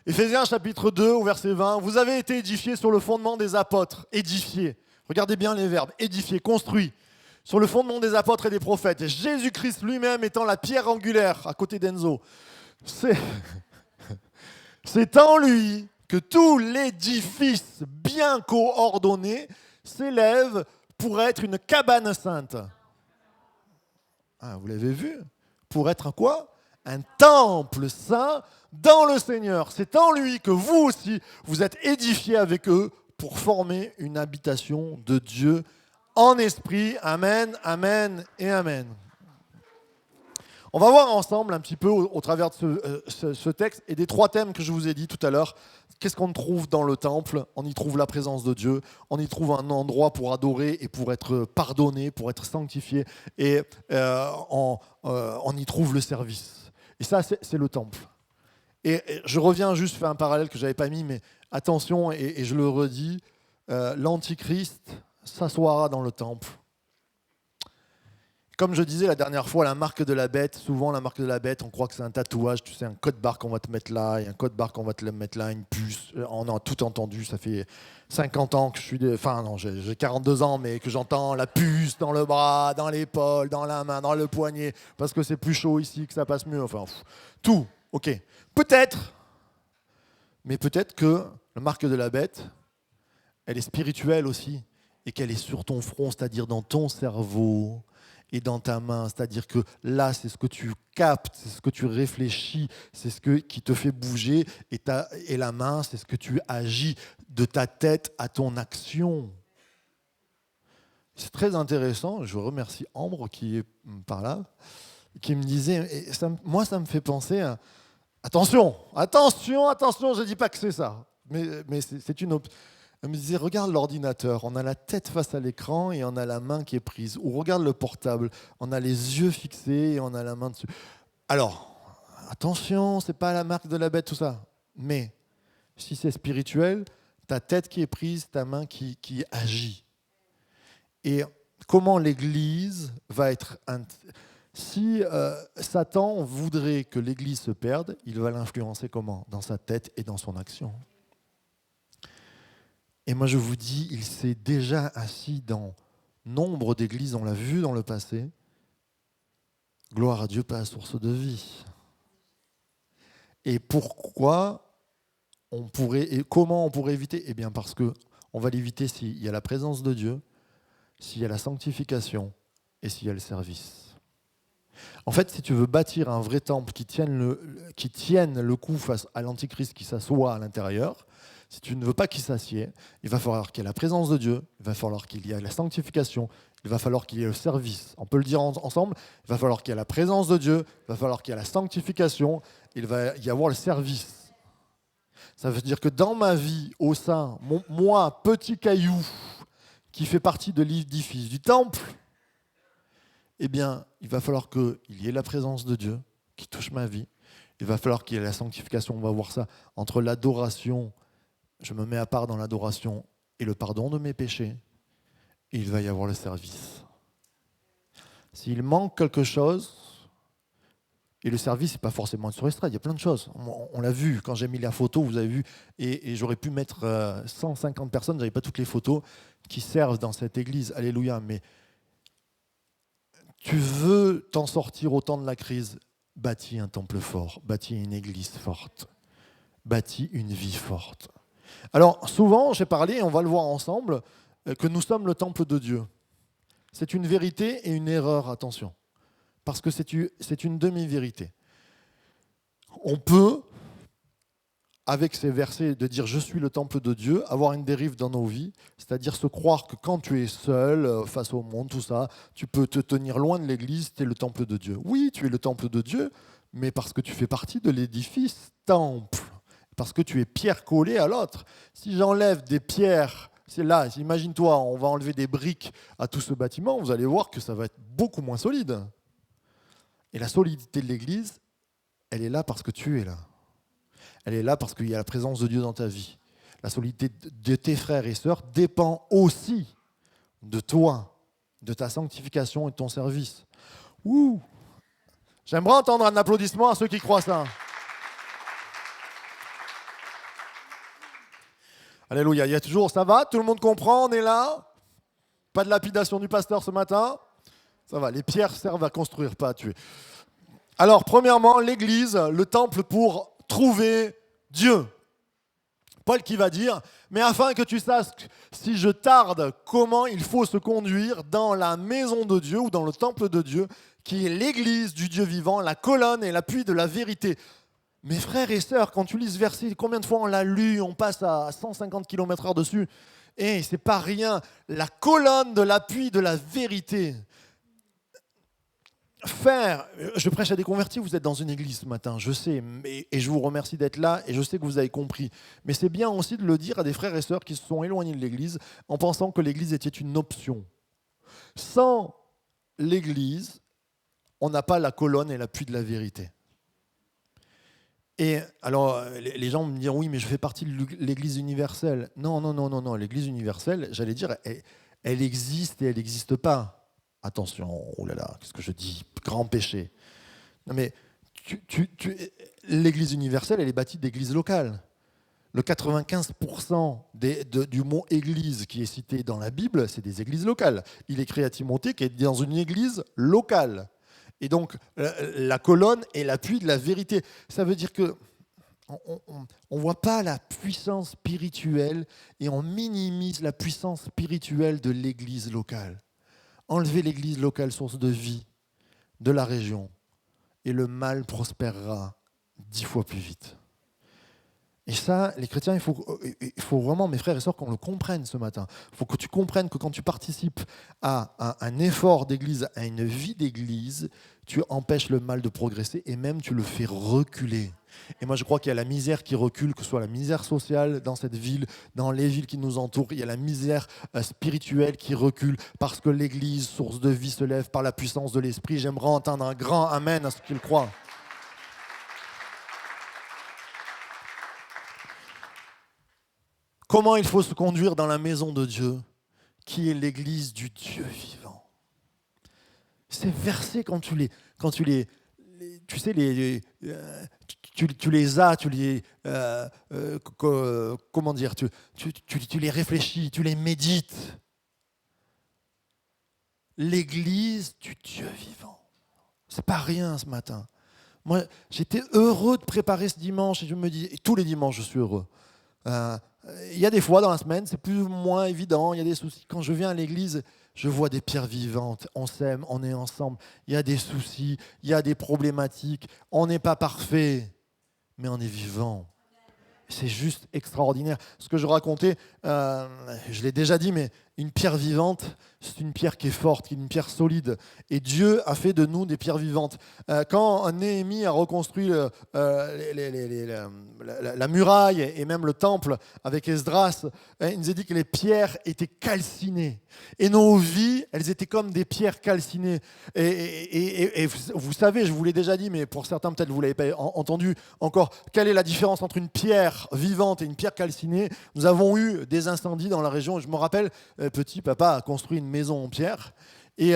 Éphésiens chapitre 2, au verset 20, « Vous avez été édifiés sur le fondement des apôtres. » Édifiés. Regardez bien les verbes. Édifiés, construits. Sur le fondement des apôtres et des prophètes. Et Jésus-Christ lui-même étant la pierre angulaire, à côté d'Enzo. C'est en lui que tout l'édifice bien coordonné s'élève pour être une cabane sainte. Ah, vous l'avez vu? Pour être un quoi? Un temple saint dans le Seigneur. C'est en lui que vous aussi, vous êtes édifiés avec eux pour former une habitation de Dieu en esprit. Amen, amen et amen. On va voir ensemble un petit peu au travers de ce texte et des trois thèmes que je vous ai dit tout à l'heure. Qu'est-ce qu'on trouve dans le temple? On y trouve la présence de Dieu, on y trouve un endroit pour adorer et pour être pardonné, pour être sanctifié, et on y trouve le service. Et ça, c'est le temple. Et je reviens juste faire un parallèle que je n'avais pas mis, mais Attention, et je le redis, l'Antichrist s'assoira dans le temple. Comme je disais la dernière fois, la marque de la bête, souvent la marque de la bête, on croit que c'est un tatouage, tu sais, un code barre qu'on va te mettre là, et un code barre qu'on va te mettre là, une puce. On a tout entendu, ça fait 50 ans que je suis... Enfin non, j'ai 42 ans, mais que j'entends la puce dans le bras, dans l'épaule, dans la main, dans le poignet, parce que c'est plus chaud ici, que ça passe mieux, enfin, tout, ok. Peut-être, mais peut-être que la marque de la bête, elle est spirituelle aussi, et qu'elle est sur ton front, c'est-à-dire dans ton cerveau, et dans ta main, c'est-à-dire que là, c'est ce que tu captes, c'est ce que tu réfléchis, c'est ce qui te fait bouger, et la main, c'est ce que tu agis de ta tête à ton action. C'est très intéressant, je remercie Ambre qui est par là, qui me disait, et moi ça me fait penser à, attention, je ne dis pas que c'est ça, mais c'est une option. Elle me disait, regarde l'ordinateur, on a la tête face à l'écran et on a la main qui est prise. Ou regarde le portable, on a les yeux fixés et on a la main dessus. Alors, attention, c'est pas la marque de la bête, tout ça. Mais si c'est spirituel, ta tête qui est prise, ta main qui agit. Et comment l'Église va être... Si Satan voudrait que l'Église se perde, il va l'influencer comment? Dans sa tête et dans son action. Et moi, je vous dis, il s'est déjà assis dans nombre d'églises, on l'a vu dans le passé. Gloire à Dieu, pas à source de vie. Et pourquoi on pourrait, et comment on pourrait éviter? Eh bien, parce qu'on va l'éviter s'il y a la présence de Dieu, s'il y a la sanctification et s'il y a le service. En fait, si tu veux bâtir un vrai temple qui tienne le coup face à l'Antichrist qui s'assoit à l'intérieur, si tu ne veux pas qu'il s'assied, il va falloir qu'il y ait la présence de Dieu, il va falloir qu'il y ait la sanctification, il va falloir qu'il y ait le service. On peut le dire ensemble, il va falloir qu'il y ait la présence de Dieu, il va falloir qu'il y ait la sanctification, il va y avoir le service. Ça veut dire que dans ma vie, au sein, moi, petit caillou, qui fait partie de l'édifice du temple, eh bien, il va falloir qu'il y ait la présence de Dieu qui touche ma vie. Il va falloir qu'il y ait la sanctification, on va voir ça, entre l'adoration, je me mets à part dans l'adoration et le pardon de mes péchés, et il va y avoir le service. S'il manque quelque chose, et le service, ce n'est pas forcément sur estrade, il y a plein de choses. On l'a vu, quand j'ai mis la photo, vous avez vu, et j'aurais pu mettre 150 personnes, je n'avais pas toutes les photos qui servent dans cette église, alléluia, mais tu veux t'en sortir au temps de la crise, bâtis un temple fort, bâtis une église forte, bâtis une vie forte. Alors, souvent, j'ai parlé, et on va le voir ensemble, que nous sommes le temple de Dieu. C'est une vérité et une erreur, attention, parce que c'est une demi-vérité. On peut, avec ces versets de dire « je suis le temple de Dieu », avoir une dérive dans nos vies, c'est-à-dire se croire que quand tu es seul, face au monde, tout ça, tu peux te tenir loin de l'église, tu es le temple de Dieu. Oui, tu es le temple de Dieu, mais parce que tu fais partie de l'édifice temple. Parce que tu es pierre collée à l'autre. Si j'enlève des pierres, c'est là, imagine-toi, on va enlever des briques à tout ce bâtiment, vous allez voir que ça va être beaucoup moins solide. Et la solidité de l'Église, elle est là parce que tu es là. Elle est là parce qu'il y a la présence de Dieu dans ta vie. La solidité de tes frères et sœurs dépend aussi de toi, de ta sanctification et de ton service. Ouh. J'aimerais entendre un applaudissement à ceux qui croient ça. Alléluia, il y a toujours, ça va? Tout le monde comprend, on est là? Pas de lapidation du pasteur ce matin? Ça va, les pierres servent à construire, pas à tuer. Alors, premièrement, l'église, le temple pour trouver Dieu. Paul qui va dire, mais afin que tu saches si je tarde, comment il faut se conduire dans la maison de Dieu ou dans le temple de Dieu, qui est l'église du Dieu vivant, la colonne et l'appui de la vérité. Mes frères et sœurs, quand tu lis ce verset, combien de fois on l'a lu, on passe à 150 km/h dessus, et c'est pas rien, la colonne de l'appui de la vérité. Je prêche à des convertis, vous êtes dans une église ce matin, je sais, et je vous remercie d'être là, et je sais que vous avez compris. Mais c'est bien aussi de le dire à des frères et sœurs qui se sont éloignés de l'église en pensant que l'église était une option. Sans l'église, on n'a pas la colonne et l'appui de la vérité. Et alors, les gens me diront, oui, mais je fais partie de l'Église universelle. Non, non, non, non, non. L'Église universelle, j'allais dire, elle existe et elle n'existe pas. Attention, oh là là, qu'est-ce que je dis? Grand péché. Non, mais l'Église universelle, elle est bâtie d'églises locales. Le 95% du mot église qui est cité dans la Bible, c'est des églises locales. Il écrit à Timothée qu'il est dans une église locale. Et donc, la colonne est l'appui de la vérité. Ça veut dire que on ne voit pas la puissance spirituelle et on minimise la puissance spirituelle de l'église locale. Enlevez l'église locale, source de vie de la région, et le mal prospérera 10 fois plus vite. Et ça, les chrétiens, il faut vraiment, mes frères et sœurs, qu'on le comprenne ce matin. Il faut que tu comprennes que quand tu participes à un effort d'église, à une vie d'église, tu empêches le mal de progresser et même tu le fais reculer. Et moi, je crois qu'il y a la misère qui recule, que ce soit la misère sociale dans cette ville, dans les villes qui nous entourent. Il y a la misère spirituelle qui recule parce que l'église, source de vie, se lève par la puissance de l'esprit. J'aimerais entendre un grand amen à ceux qui le croient. Comment il faut se conduire dans la maison de Dieu, qui est l'église du Dieu vivant. Ces versets, quand tu les tu sais, tu les as, comment dire, tu les réfléchis, tu les médites. L'église du Dieu vivant. C'est pas rien ce matin. Moi, j'étais heureux de préparer ce dimanche et je me dis, et tous les dimanches, je suis heureux. Il y a des fois dans la semaine, c'est plus ou moins évident, il y a des soucis. Quand je viens à l'église, je vois des pierres vivantes, on s'aime, on est ensemble. Il y a des soucis, il y a des problématiques, on n'est pas parfait, mais on est vivant. C'est juste extraordinaire. Ce que je racontais, je l'ai déjà dit, mais une pierre vivante, c'est une pierre qui est forte, une pierre solide. Et Dieu a fait de nous des pierres vivantes. Quand Néhémie a reconstruit la muraille et même le temple avec Esdras, il nous a dit que les pierres étaient calcinées. Et nos vies, elles étaient comme des pierres calcinées. Et vous savez, je vous l'ai déjà dit, mais pour certains, peut-être vous ne l'avez pas entendu encore, quelle est la différence entre une pierre vivante et une pierre calcinée? Nous avons eu des incendies dans la région. Je me rappelle, petit, papa a construit une maison en pierre. Et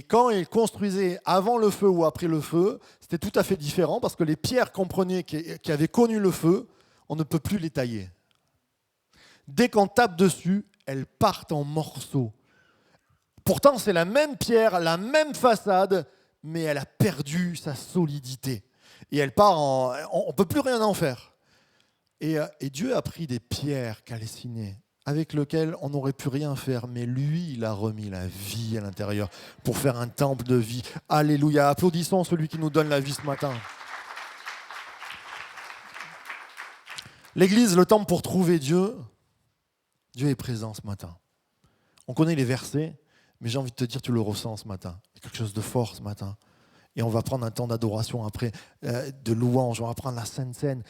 quand il construisait avant le feu ou après le feu, c'était tout à fait différent parce que les pierres qu'on prenait, qui avaient connu le feu, on ne peut plus les tailler. Dès qu'on tape dessus, elles partent en morceaux. Pourtant, c'est la même pierre, la même façade, mais elle a perdu sa solidité. Et elle part on ne peut plus rien en faire. Et Dieu a pris des pierres calcinées avec lesquelles on n'aurait pu rien faire, mais lui, il a remis la vie à l'intérieur pour faire un temple de vie. Alléluia, applaudissons celui qui nous donne la vie ce matin. L'église, le temple pour trouver Dieu, Dieu est présent ce matin. On connaît les versets, mais j'ai envie de te dire, tu le ressens ce matin. Il y a quelque chose de fort ce matin. Et on va prendre un temps d'adoration après, de louange, on va prendre la Sainte Seine.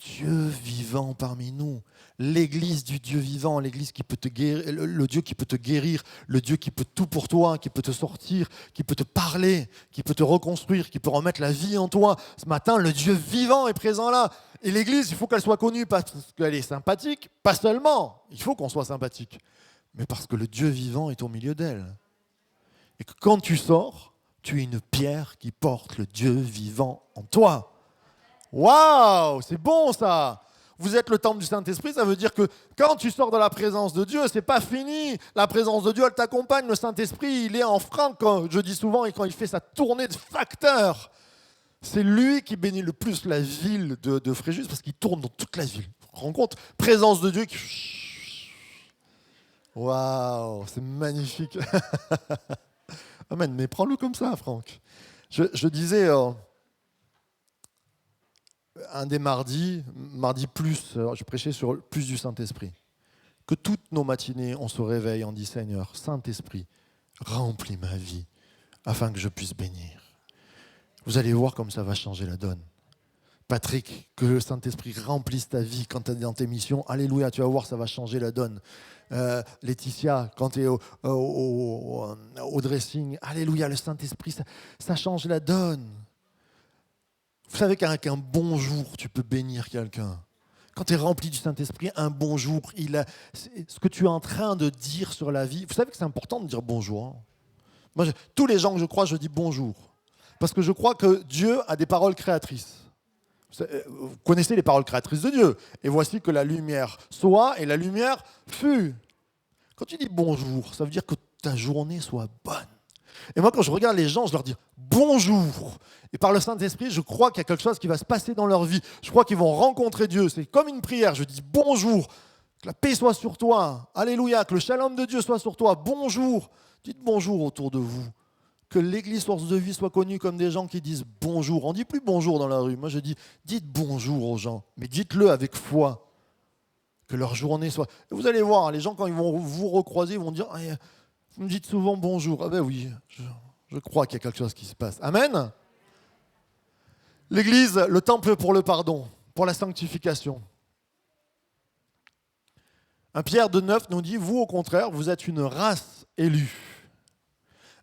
Dieu vivant parmi nous, l'église du Dieu vivant, l'église qui peut te guérir, le Dieu qui peut te guérir, le Dieu qui peut tout pour toi, qui peut te sortir, qui peut te parler, qui peut te reconstruire, qui peut remettre la vie en toi. Ce matin, le Dieu vivant est présent là. Et l'église, il faut qu'elle soit connue parce qu'elle est sympathique, pas seulement, il faut qu'on soit sympathique, mais parce que le Dieu vivant est au milieu d'elle. Et que quand tu sors, tu es une pierre qui porte le Dieu vivant en toi. Waouh, c'est bon ça! Vous êtes le temple du Saint-Esprit, ça veut dire que quand tu sors de la présence de Dieu, c'est pas fini. La présence de Dieu, elle t'accompagne. Le Saint-Esprit, il est en franc, quand je dis souvent, et quand il fait sa tournée de facteurs. C'est lui qui bénit le plus la ville de Fréjus parce qu'il tourne dans toute la ville. Vous vous rendez compte? Présence de Dieu qui... Waouh, c'est magnifique. Amen, mais prends-le comme ça, Franck. Je disais... un des mardis plus, je prêchais sur plus du Saint-Esprit. Que toutes nos matinées, on se réveille, on dit Seigneur, Saint-Esprit, remplis ma vie afin que je puisse bénir. Vous allez voir comme ça va changer la donne. Patrick, que le Saint-Esprit remplisse ta vie quand tu es dans tes missions. Alléluia, tu vas voir, ça va changer la donne. Laetitia, quand tu es au dressing, alléluia, le Saint-Esprit, ça change la donne. Vous savez qu'avec un bonjour, tu peux bénir quelqu'un. Quand tu es rempli du Saint-Esprit, un bonjour, ce que tu es en train de dire sur la vie. Vous savez que c'est important de dire bonjour. Hein. Moi, tous les gens que je crois, je dis bonjour. Parce que je crois que Dieu a des paroles créatrices. Vous connaissez les paroles créatrices de Dieu. Et voici que la lumière soit et la lumière fut. Quand tu dis bonjour, ça veut dire que ta journée soit bonne. Et moi, quand je regarde les gens, je leur dis bonjour. Et par le Saint-Esprit, je crois qu'il y a quelque chose qui va se passer dans leur vie. Je crois qu'ils vont rencontrer Dieu. C'est comme une prière. Je dis bonjour. Que la paix soit sur toi. Alléluia. Que le shalom de Dieu soit sur toi. Bonjour. Dites bonjour autour de vous. Que l'église Source de Vie soit connue comme des gens qui disent bonjour. On ne dit plus bonjour dans la rue. Moi, je dis dites bonjour aux gens. Mais dites-le avec foi. Que leur journée soit... Et vous allez voir, les gens, quand ils vont vous recroiser, ils vont dire vous me dites souvent bonjour. Ah ben oui, je crois qu'il y a quelque chose qui se passe. Amen. L'église, le temple pour le pardon, pour la sanctification. 1 Pierre 2,9 nous dit, vous au contraire, vous êtes une race élue,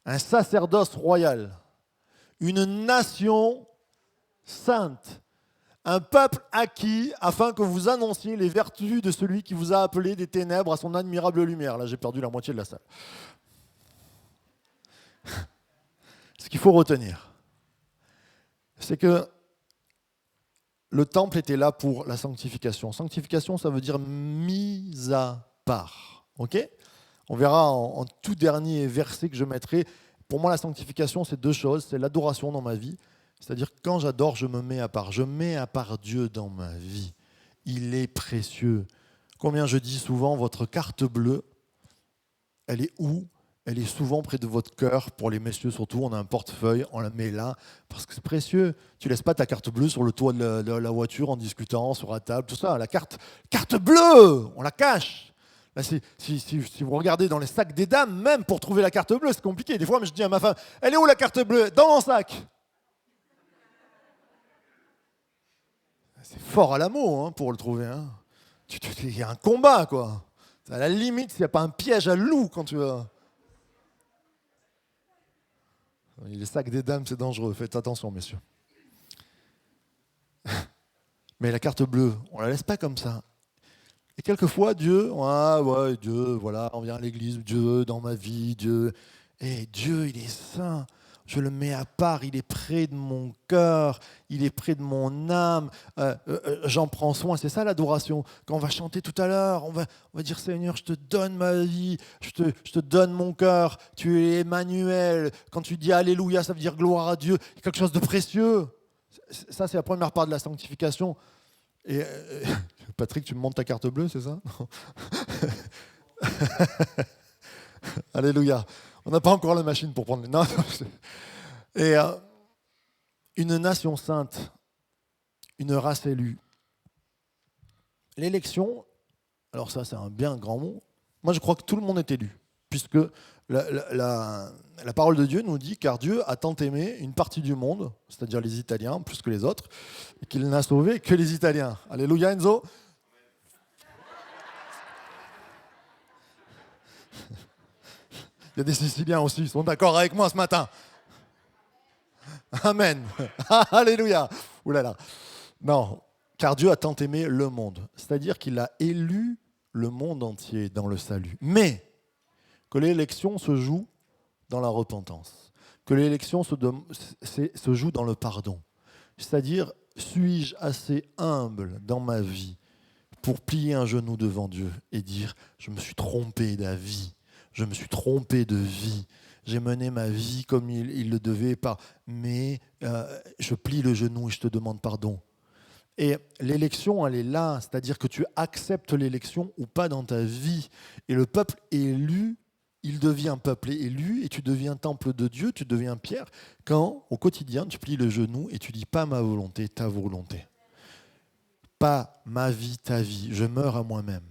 un sacerdoce royal, une nation sainte, un peuple acquis afin que vous annonciez les vertus de celui qui vous a appelé des ténèbres à son admirable lumière. Là, j'ai perdu la moitié de la salle. Ce qu'il faut retenir, c'est que le temple était là pour la sanctification. Sanctification, ça veut dire mise à part. Ok ? On verra en tout dernier verset que je mettrai. Pour moi, la sanctification, c'est deux choses. C'est l'adoration dans ma vie. C'est-à-dire que quand j'adore, je me mets à part. Je mets à part Dieu dans ma vie. Il est précieux. Combien je dis souvent, votre carte bleue, elle est où ? Elle est souvent près de votre cœur, pour les messieurs surtout, on a un portefeuille, on la met là, parce que c'est précieux. Tu ne laisses pas ta carte bleue sur le toit de la voiture en discutant, sur la table, tout ça. La carte bleue, on la cache. Là, si vous regardez dans les sacs des dames, même pour trouver la carte bleue, c'est compliqué. Des fois, je dis à ma femme, elle est où la carte bleue ? Dans mon sac. C'est fort à la mot hein, pour le trouver. Hein. Il y a un combat, quoi. C'est à la limite s'il n'y a pas un piège à loup quand tu vas... Les sacs des dames, c'est dangereux. Faites attention, messieurs. Mais la carte bleue, on ne la laisse pas comme ça. Et quelquefois, Dieu, Dieu, voilà, on vient à l'église, Dieu dans ma vie, Dieu. Et Dieu, il est saint. Je le mets à part, il est près de mon cœur, il est près de mon âme. J'en prends soin, c'est ça l'adoration. Quand on va chanter tout à l'heure, on va dire Seigneur, je te donne ma vie, je te donne mon cœur, tu es Emmanuel. Quand tu dis Alléluia, ça veut dire gloire à Dieu, il y a quelque chose de précieux. Ça, c'est la première part de la sanctification. Et Patrick, tu me montres ta carte bleue, c'est ça? Alléluia. On n'a pas encore la machine pour prendre les... Non. Et une nation sainte, une race élue. L'élection, alors ça c'est un bien grand mot, moi je crois que tout le monde est élu, puisque la parole de Dieu nous dit, car Dieu a tant aimé une partie du monde, c'est-à-dire les Italiens, plus que les autres, et qu'il n'a sauvé que les Italiens. Alléluia Enzo. Il y a des Siciliens aussi, ils sont d'accord avec moi ce matin. Amen. Alléluia. Ouh là là. Non, car Dieu a tant aimé le monde. C'est-à-dire qu'il a élu le monde entier dans le salut. Mais que l'élection se joue dans la repentance. Que l'élection se joue dans le pardon. C'est-à-dire, suis-je assez humble dans ma vie pour plier un genou devant Dieu et dire, je me suis trompé d'avis. Je me suis trompé de vie. J'ai mené ma vie comme il le devait, mais je plie le genou et je te demande pardon. Et l'élection, elle est là, c'est-à-dire que tu acceptes l'élection ou pas dans ta vie. Et le peuple élu, il devient peuple élu et tu deviens temple de Dieu, tu deviens pierre, quand au quotidien tu plies le genou et tu dis pas ma volonté, ta volonté. Pas ma vie, ta vie. Je meurs à moi-même.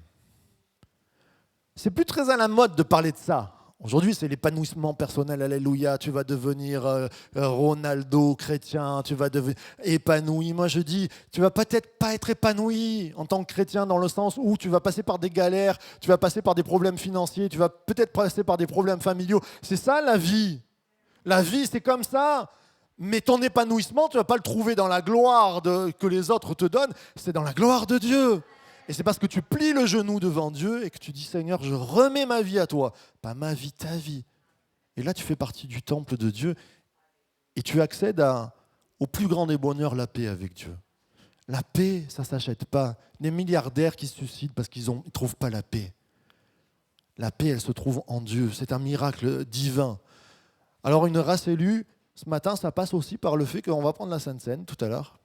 C'est plus très à la mode de parler de ça. Aujourd'hui, c'est l'épanouissement personnel, alléluia, tu vas devenir Ronaldo chrétien, tu vas devenir épanoui. Moi, je dis, tu vas peut-être pas être épanoui en tant que chrétien dans le sens où tu vas passer par des galères, tu vas passer par des problèmes financiers, tu vas peut-être passer par des problèmes familiaux. C'est ça la vie. La vie, c'est comme ça. Mais ton épanouissement, tu ne vas pas le trouver dans la gloire que les autres te donnent, c'est dans la gloire de Dieu. Et c'est parce que tu plies le genou devant Dieu et que tu dis, Seigneur, je remets ma vie à toi, pas ma vie, ta vie. Et là, tu fais partie du temple de Dieu et tu accèdes au plus grand des bonheurs, la paix avec Dieu. La paix, ça ne s'achète pas. Les milliardaires qui se suicident parce qu'ils ne trouvent pas la paix. La paix, elle se trouve en Dieu. C'est un miracle divin. Alors, une race élue, ce matin, ça passe aussi par le fait qu'on va prendre la Sainte Seine tout à l'heure.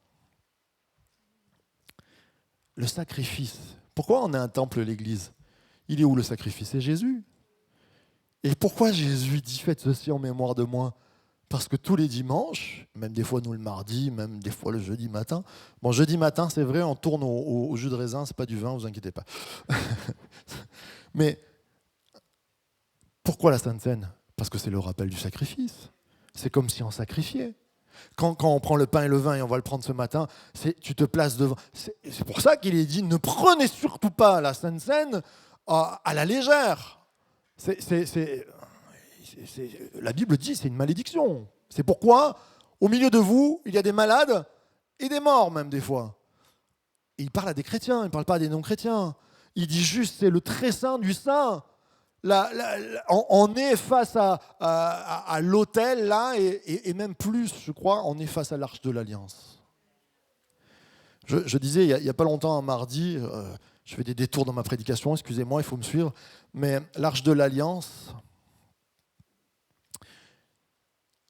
Le sacrifice. Pourquoi on a un temple, l'église? Il est où le sacrifice? C'est Jésus. Et pourquoi Jésus dit faites ceci en mémoire de moi? Parce que tous les dimanches, même des fois nous le mardi, même des fois le jeudi matin, bon jeudi matin c'est vrai, on tourne au jus de raisin, c'est pas du vin, vous inquiétez pas. Mais pourquoi la Sainte Seine? Parce que c'est le rappel du sacrifice. C'est comme si on sacrifiait. Quand on prend le pain et le vin, et on va le prendre ce matin, tu te places devant. C'est pour ça qu'il est dit, ne prenez surtout pas la Sainte Seine à la légère. La Bible dit, c'est une malédiction. C'est pourquoi, au milieu de vous, il y a des malades et des morts même des fois. Et il parle à des chrétiens, il ne parle pas à des non-chrétiens. Il dit juste, c'est le très saint du saint. On est face à l'autel, là, et même plus, je crois, on est face à l'arche de l'Alliance. Je disais, il n'y a pas longtemps, un mardi, je fais des détours dans ma prédication, excusez-moi, il faut me suivre, mais l'arche de l'Alliance,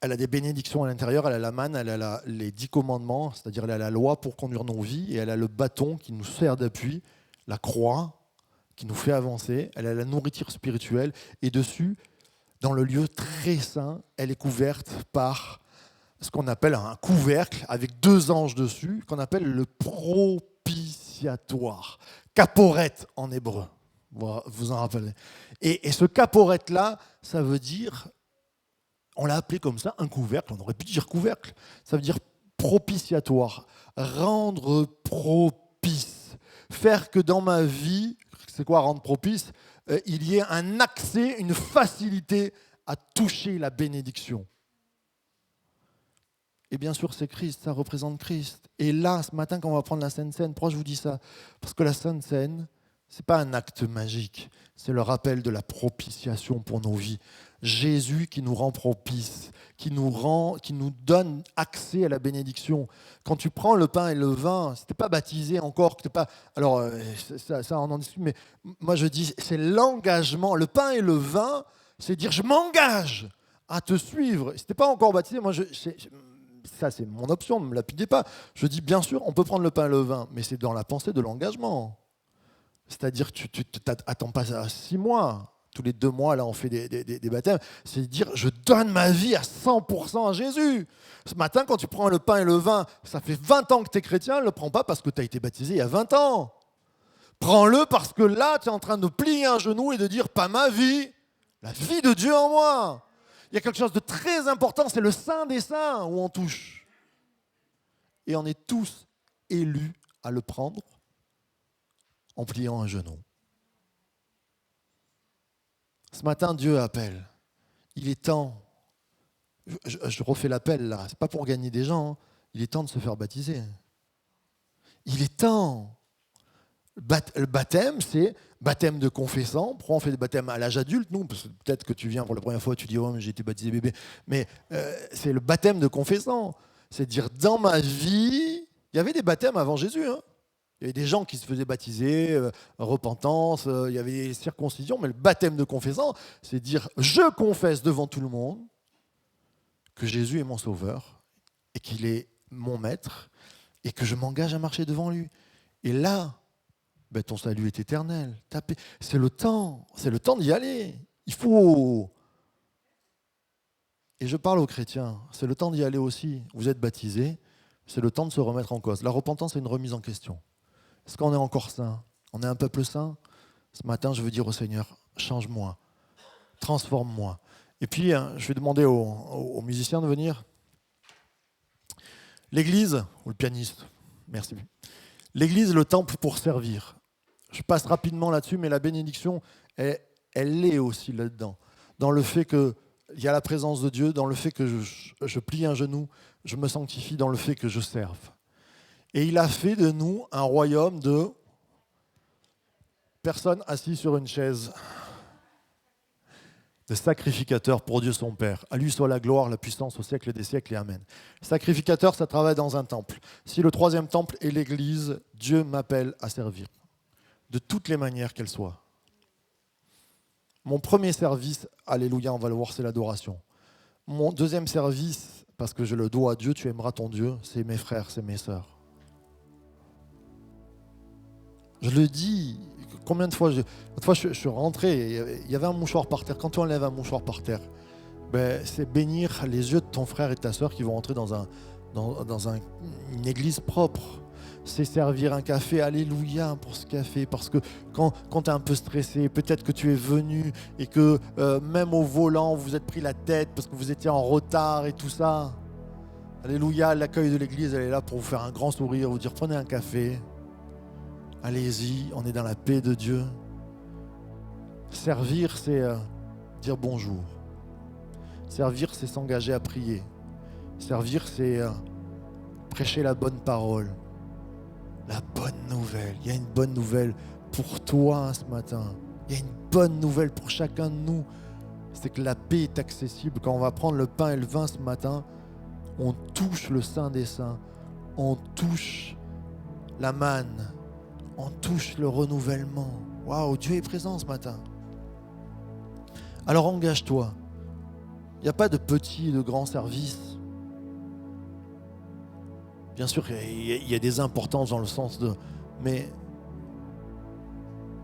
elle a des bénédictions à l'intérieur, elle a la manne, elle a les 10 commandements, c'est-à-dire elle a la loi pour conduire nos vies, et elle a le bâton qui nous sert d'appui, la croix, qui nous fait avancer, elle a la nourriture spirituelle, et dessus, dans le lieu très saint, elle est couverte par ce qu'on appelle un couvercle avec 2 anges dessus, qu'on appelle le propitiatoire, caporette en hébreu, vous vous en rappelez. Et ce caporette-là, ça veut dire, on l'a appelé comme ça, un couvercle, on aurait pu dire couvercle, ça veut dire propitiatoire, rendre propice, faire que dans ma vie, c'est quoi rendre propice? Il y ait un accès, une facilité à toucher la bénédiction. Et bien sûr, c'est Christ, ça représente Christ. Et là, ce matin, quand on va prendre la Sainte Seine, pourquoi je vous dis ça? Parce que la Sainte Seine, ce n'est pas un acte magique, c'est le rappel de la propitiation pour nos vies. Jésus qui nous rend propice, qui nous donne accès à la bénédiction. Quand tu prends le pain et le vin, si tu n'es pas baptisé encore, que t'es pas, alors ça on en discute, mais moi je dis, c'est l'engagement. Le pain et le vin, c'est dire je m'engage à te suivre. Si tu n'es pas encore baptisé, moi ça c'est mon option, ne me lapidez pas. Je dis bien sûr, on peut prendre le pain et le vin, mais c'est dans la pensée de l'engagement. C'est-à-dire que tu t'attends pas à 6 mois. Tous les 2 mois, là, on fait des baptêmes. C'est dire, je donne ma vie à 100% à Jésus. Ce matin, quand tu prends le pain et le vin, ça fait 20 ans que tu es chrétien, ne le prends pas parce que tu as été baptisé il y a 20 ans. Prends-le parce que là, tu es en train de plier un genou et de dire, pas ma vie, la vie de Dieu en moi. Il y a quelque chose de très important, c'est le Saint des Saints où on touche. Et on est tous élus à le prendre en pliant un genou. Ce matin, Dieu appelle. Il est temps. Je refais l'appel là. C'est pas pour gagner des gens. Hein. Il est temps de se faire baptiser. Il est temps. Le baptême, c'est baptême de confessant. Pourquoi on fait des baptêmes à l'âge adulte? Nous, parce que peut-être que tu viens pour la première fois, tu dis oh mais j'ai été baptisé bébé. Mais c'est le baptême de confessant. C'est dire dans ma vie, il y avait des baptêmes avant Jésus. Hein. Il y avait des gens qui se faisaient baptiser, repentance, il y avait des circoncisions, mais le baptême de confessant, c'est dire je confesse devant tout le monde que Jésus est mon sauveur et qu'il est mon maître et que je m'engage à marcher devant lui. Et là, ton salut est éternel. C'est le temps d'y aller. Il faut. Et je parle aux chrétiens, c'est le temps d'y aller aussi. Vous êtes baptisés, c'est le temps de se remettre en cause. La repentance, c'est une remise en question. Est-ce qu'on est encore saint? On est un peuple saint? Ce matin, je veux dire au Seigneur, change-moi, transforme-moi. Et puis, je vais demander aux musiciens de venir. L'église, ou le pianiste, merci. L'église, le temple pour servir. Je passe rapidement là-dessus, mais la bénédiction, elle est aussi là-dedans. Dans le fait que il y a la présence de Dieu dans le fait que je plie un genou, je me sanctifie dans le fait que je serve. Et il a fait de nous un royaume de personnes assises sur une chaise, de sacrificateurs pour Dieu son Père. À lui soit la gloire, la puissance au siècle des siècles et amen. Sacrificateur, ça travaille dans un temple. Si le troisième temple est l'Église, Dieu m'appelle à servir, de toutes les manières qu'elles soient. Mon premier service, alléluia, on va le voir, c'est l'adoration. Mon deuxième service, parce que je le dois à Dieu, tu aimeras ton Dieu, c'est mes frères, c'est mes sœurs. Je le dis, combien de fois, je suis rentré, il y avait un mouchoir par terre. Quand tu enlèves un mouchoir par terre, c'est bénir les yeux de ton frère et de ta sœur qui vont rentrer dans une église propre. C'est servir un café, alléluia pour ce café, parce que quand tu es un peu stressé, peut-être que tu es venu et que même au volant, vous vous êtes pris la tête parce que vous étiez en retard et tout ça. Alléluia, l'accueil de l'église, elle est là pour vous faire un grand sourire, vous dire prenez un café, allez-y, on est dans la paix de Dieu. Servir, c'est dire bonjour. Servir, c'est s'engager à prier. Servir, c'est prêcher la bonne parole. La bonne nouvelle. Il y a une bonne nouvelle pour toi ce matin. Il y a une bonne nouvelle pour chacun de nous. C'est que la paix est accessible. Quand on va prendre le pain et le vin ce matin, on touche le Saint des Saints. On touche la manne. On touche le renouvellement. Waouh, Dieu est présent ce matin. Alors engage-toi. Il n'y a pas de petit et de grand service. Bien sûr, il y a des importances dans le sens de... Mais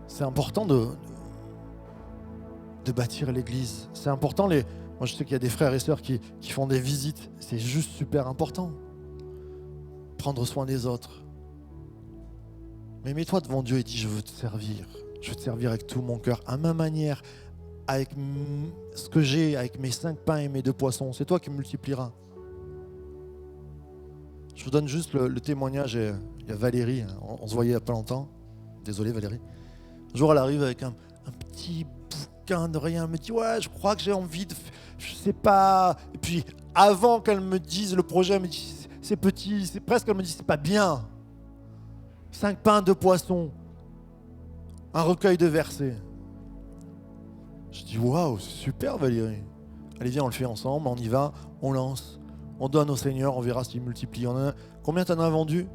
c'est important de bâtir l'église. C'est important. Moi, je sais qu'il y a des frères et sœurs qui font des visites. C'est juste super important. Prendre soin des autres. Mais mets-toi devant Dieu et dis, je veux te servir. Je veux te servir avec tout mon cœur, à ma manière, avec ce que j'ai, avec mes 5 pains et mes 2 poissons. C'est toi qui multiplieras. Je vous donne juste le témoignage. Il y a Valérie, on se voyait il n'y a pas longtemps. Désolé Valérie. Un jour, elle arrive avec un petit bouquin de rien. Elle me dit, ouais, je crois que j'ai envie de... Je sais pas. Et puis, avant qu'elle me dise le projet, elle me dit, c'est petit. C'est presque, elle me dit, c'est pas bien. 5 pains, 2 poissons. Un recueil de versets. Je dis, waouh, c'est super Valérie. Allez, viens, on le fait ensemble, on y va, on lance. On donne au Seigneur, on verra s'il multiplie. Combien tu en as vendu ?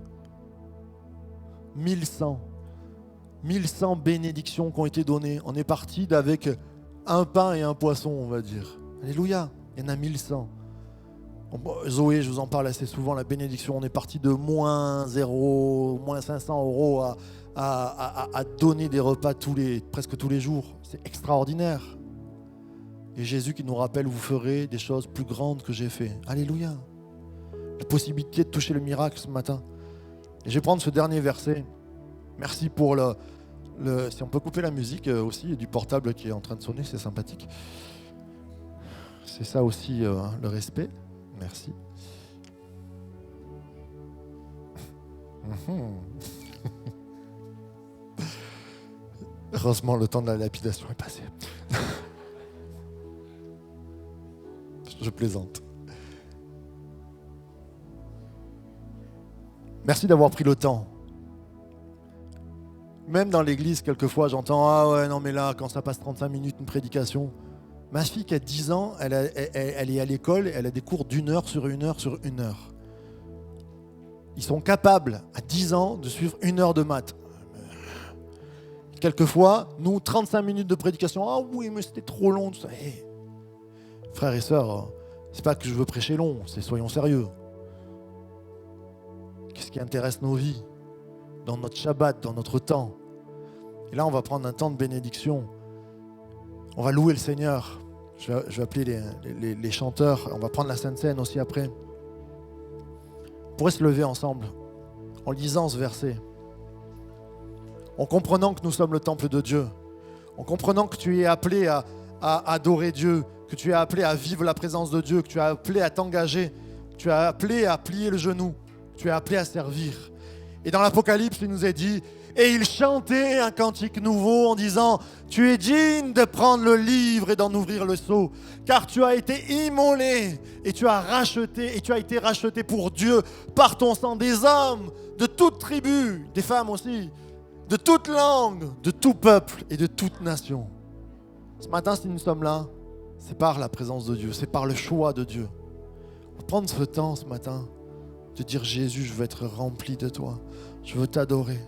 1100. 1100 bénédictions qui ont été données. On est parti d'avec un pain et un poisson, on va dire. Alléluia, il y en a 1100. Zoé, je vous en parle assez souvent, la bénédiction, on est parti de moins 0, moins 500 euros à donner des repas presque tous les jours. C'est extraordinaire. Et Jésus qui nous rappelle, vous ferez des choses plus grandes que j'ai fait. Alléluia. La possibilité de toucher le miracle ce matin. Et je vais prendre ce dernier verset. Merci pour si on peut couper la musique aussi, du portable qui est en train de sonner, c'est sympathique. C'est ça aussi le respect. Merci. Heureusement, le temps de la lapidation est passé. Je plaisante. Merci d'avoir pris le temps. Même dans l'église, quelquefois, j'entends « Ah ouais, non mais là, quand ça passe 35 minutes, une prédication. » Ma fille qui a 10 ans, elle est à l'école, elle a des cours d'1 heure sur 1 heure sur 1 heure. Ils sont capables, à 10 ans, de suivre 1 heure de maths. Quelquefois, nous, 35 minutes de prédication. « Ah oui, mais c'était trop long. » tout ça. Hey, frères et sœurs, c'est pas que je veux prêcher long, c'est soyons sérieux. Qu'est-ce qui intéresse nos vies ? Dans notre Shabbat, dans notre temps. Et là, on va prendre un temps de bénédiction. On va louer le Seigneur. Je vais appeler les chanteurs. On va prendre la Sainte Seine aussi après. On pourrait se lever ensemble en lisant ce verset. En comprenant que nous sommes le temple de Dieu. En comprenant que tu es appelé à adorer Dieu. Que tu es appelé à vivre la présence de Dieu. Que tu es appelé à t'engager. Que tu es appelé à plier le genou. Que tu es appelé à servir. Et dans l'Apocalypse, il nous est dit, et il chantait un cantique nouveau en disant, tu es digne de prendre le livre et d'en ouvrir le sceau, car tu as été immolé et tu as été racheté pour Dieu par ton sang des hommes, de toute tribu, des femmes aussi, de toute langue, de tout peuple et de toute nation. Ce matin, si nous sommes là, c'est par la présence de Dieu, c'est par le choix de Dieu. On va prendre ce temps ce matin de dire Jésus, je veux être rempli de toi, je veux t'adorer.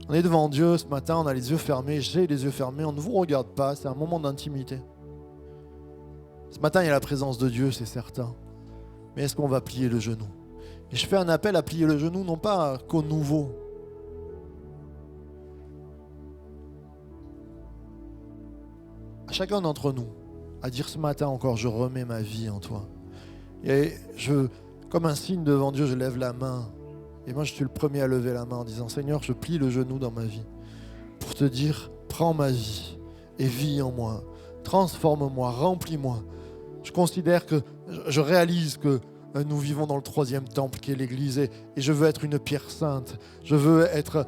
On est devant Dieu ce matin, on a les yeux fermés, j'ai les yeux fermés, on ne vous regarde pas, c'est un moment d'intimité. Ce matin, il y a la présence de Dieu, c'est certain. Mais est-ce qu'on va plier le genou? Et je fais un appel à plier le genou, non pas qu'au nouveau. À chacun d'entre nous, à dire ce matin encore, je remets ma vie en toi. Et comme un signe devant Dieu, je lève la main. Et moi, je suis le premier à lever la main en disant, Seigneur, je plie le genou dans ma vie pour te dire, prends ma vie et vis en moi. Transforme-moi, remplis-moi. Je réalise que nous vivons dans le 3e temple qui est l'Église et je veux être une pierre sainte. Je veux être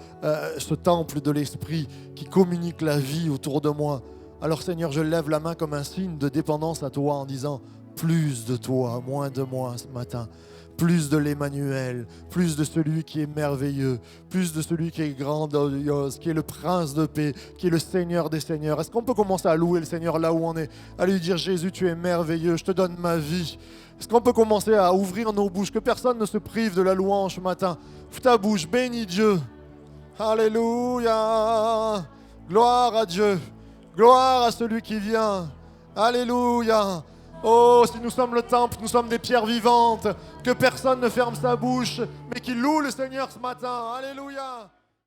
ce temple de l'Esprit qui communique la vie autour de moi. Alors Seigneur, je lève la main comme un signe de dépendance à toi en disant, plus de toi, moins de moi ce matin. Plus de l'Emmanuel, plus de celui qui est merveilleux, plus de celui qui est grandiose, qui est le prince de paix, qui est le Seigneur des seigneurs. Est-ce qu'on peut commencer à louer le Seigneur là où on est, à lui dire Jésus, tu es merveilleux, je te donne ma vie. Est-ce qu'on peut commencer à ouvrir nos bouches, que personne ne se prive de la louange ce matin. Ouvre ta bouche, bénis Dieu. Alléluia. Gloire à Dieu. Gloire à celui qui vient. Alléluia. Oh, si nous sommes le temple, nous sommes des pierres vivantes, que personne ne ferme sa bouche, mais qui loue le Seigneur ce matin. Alléluia.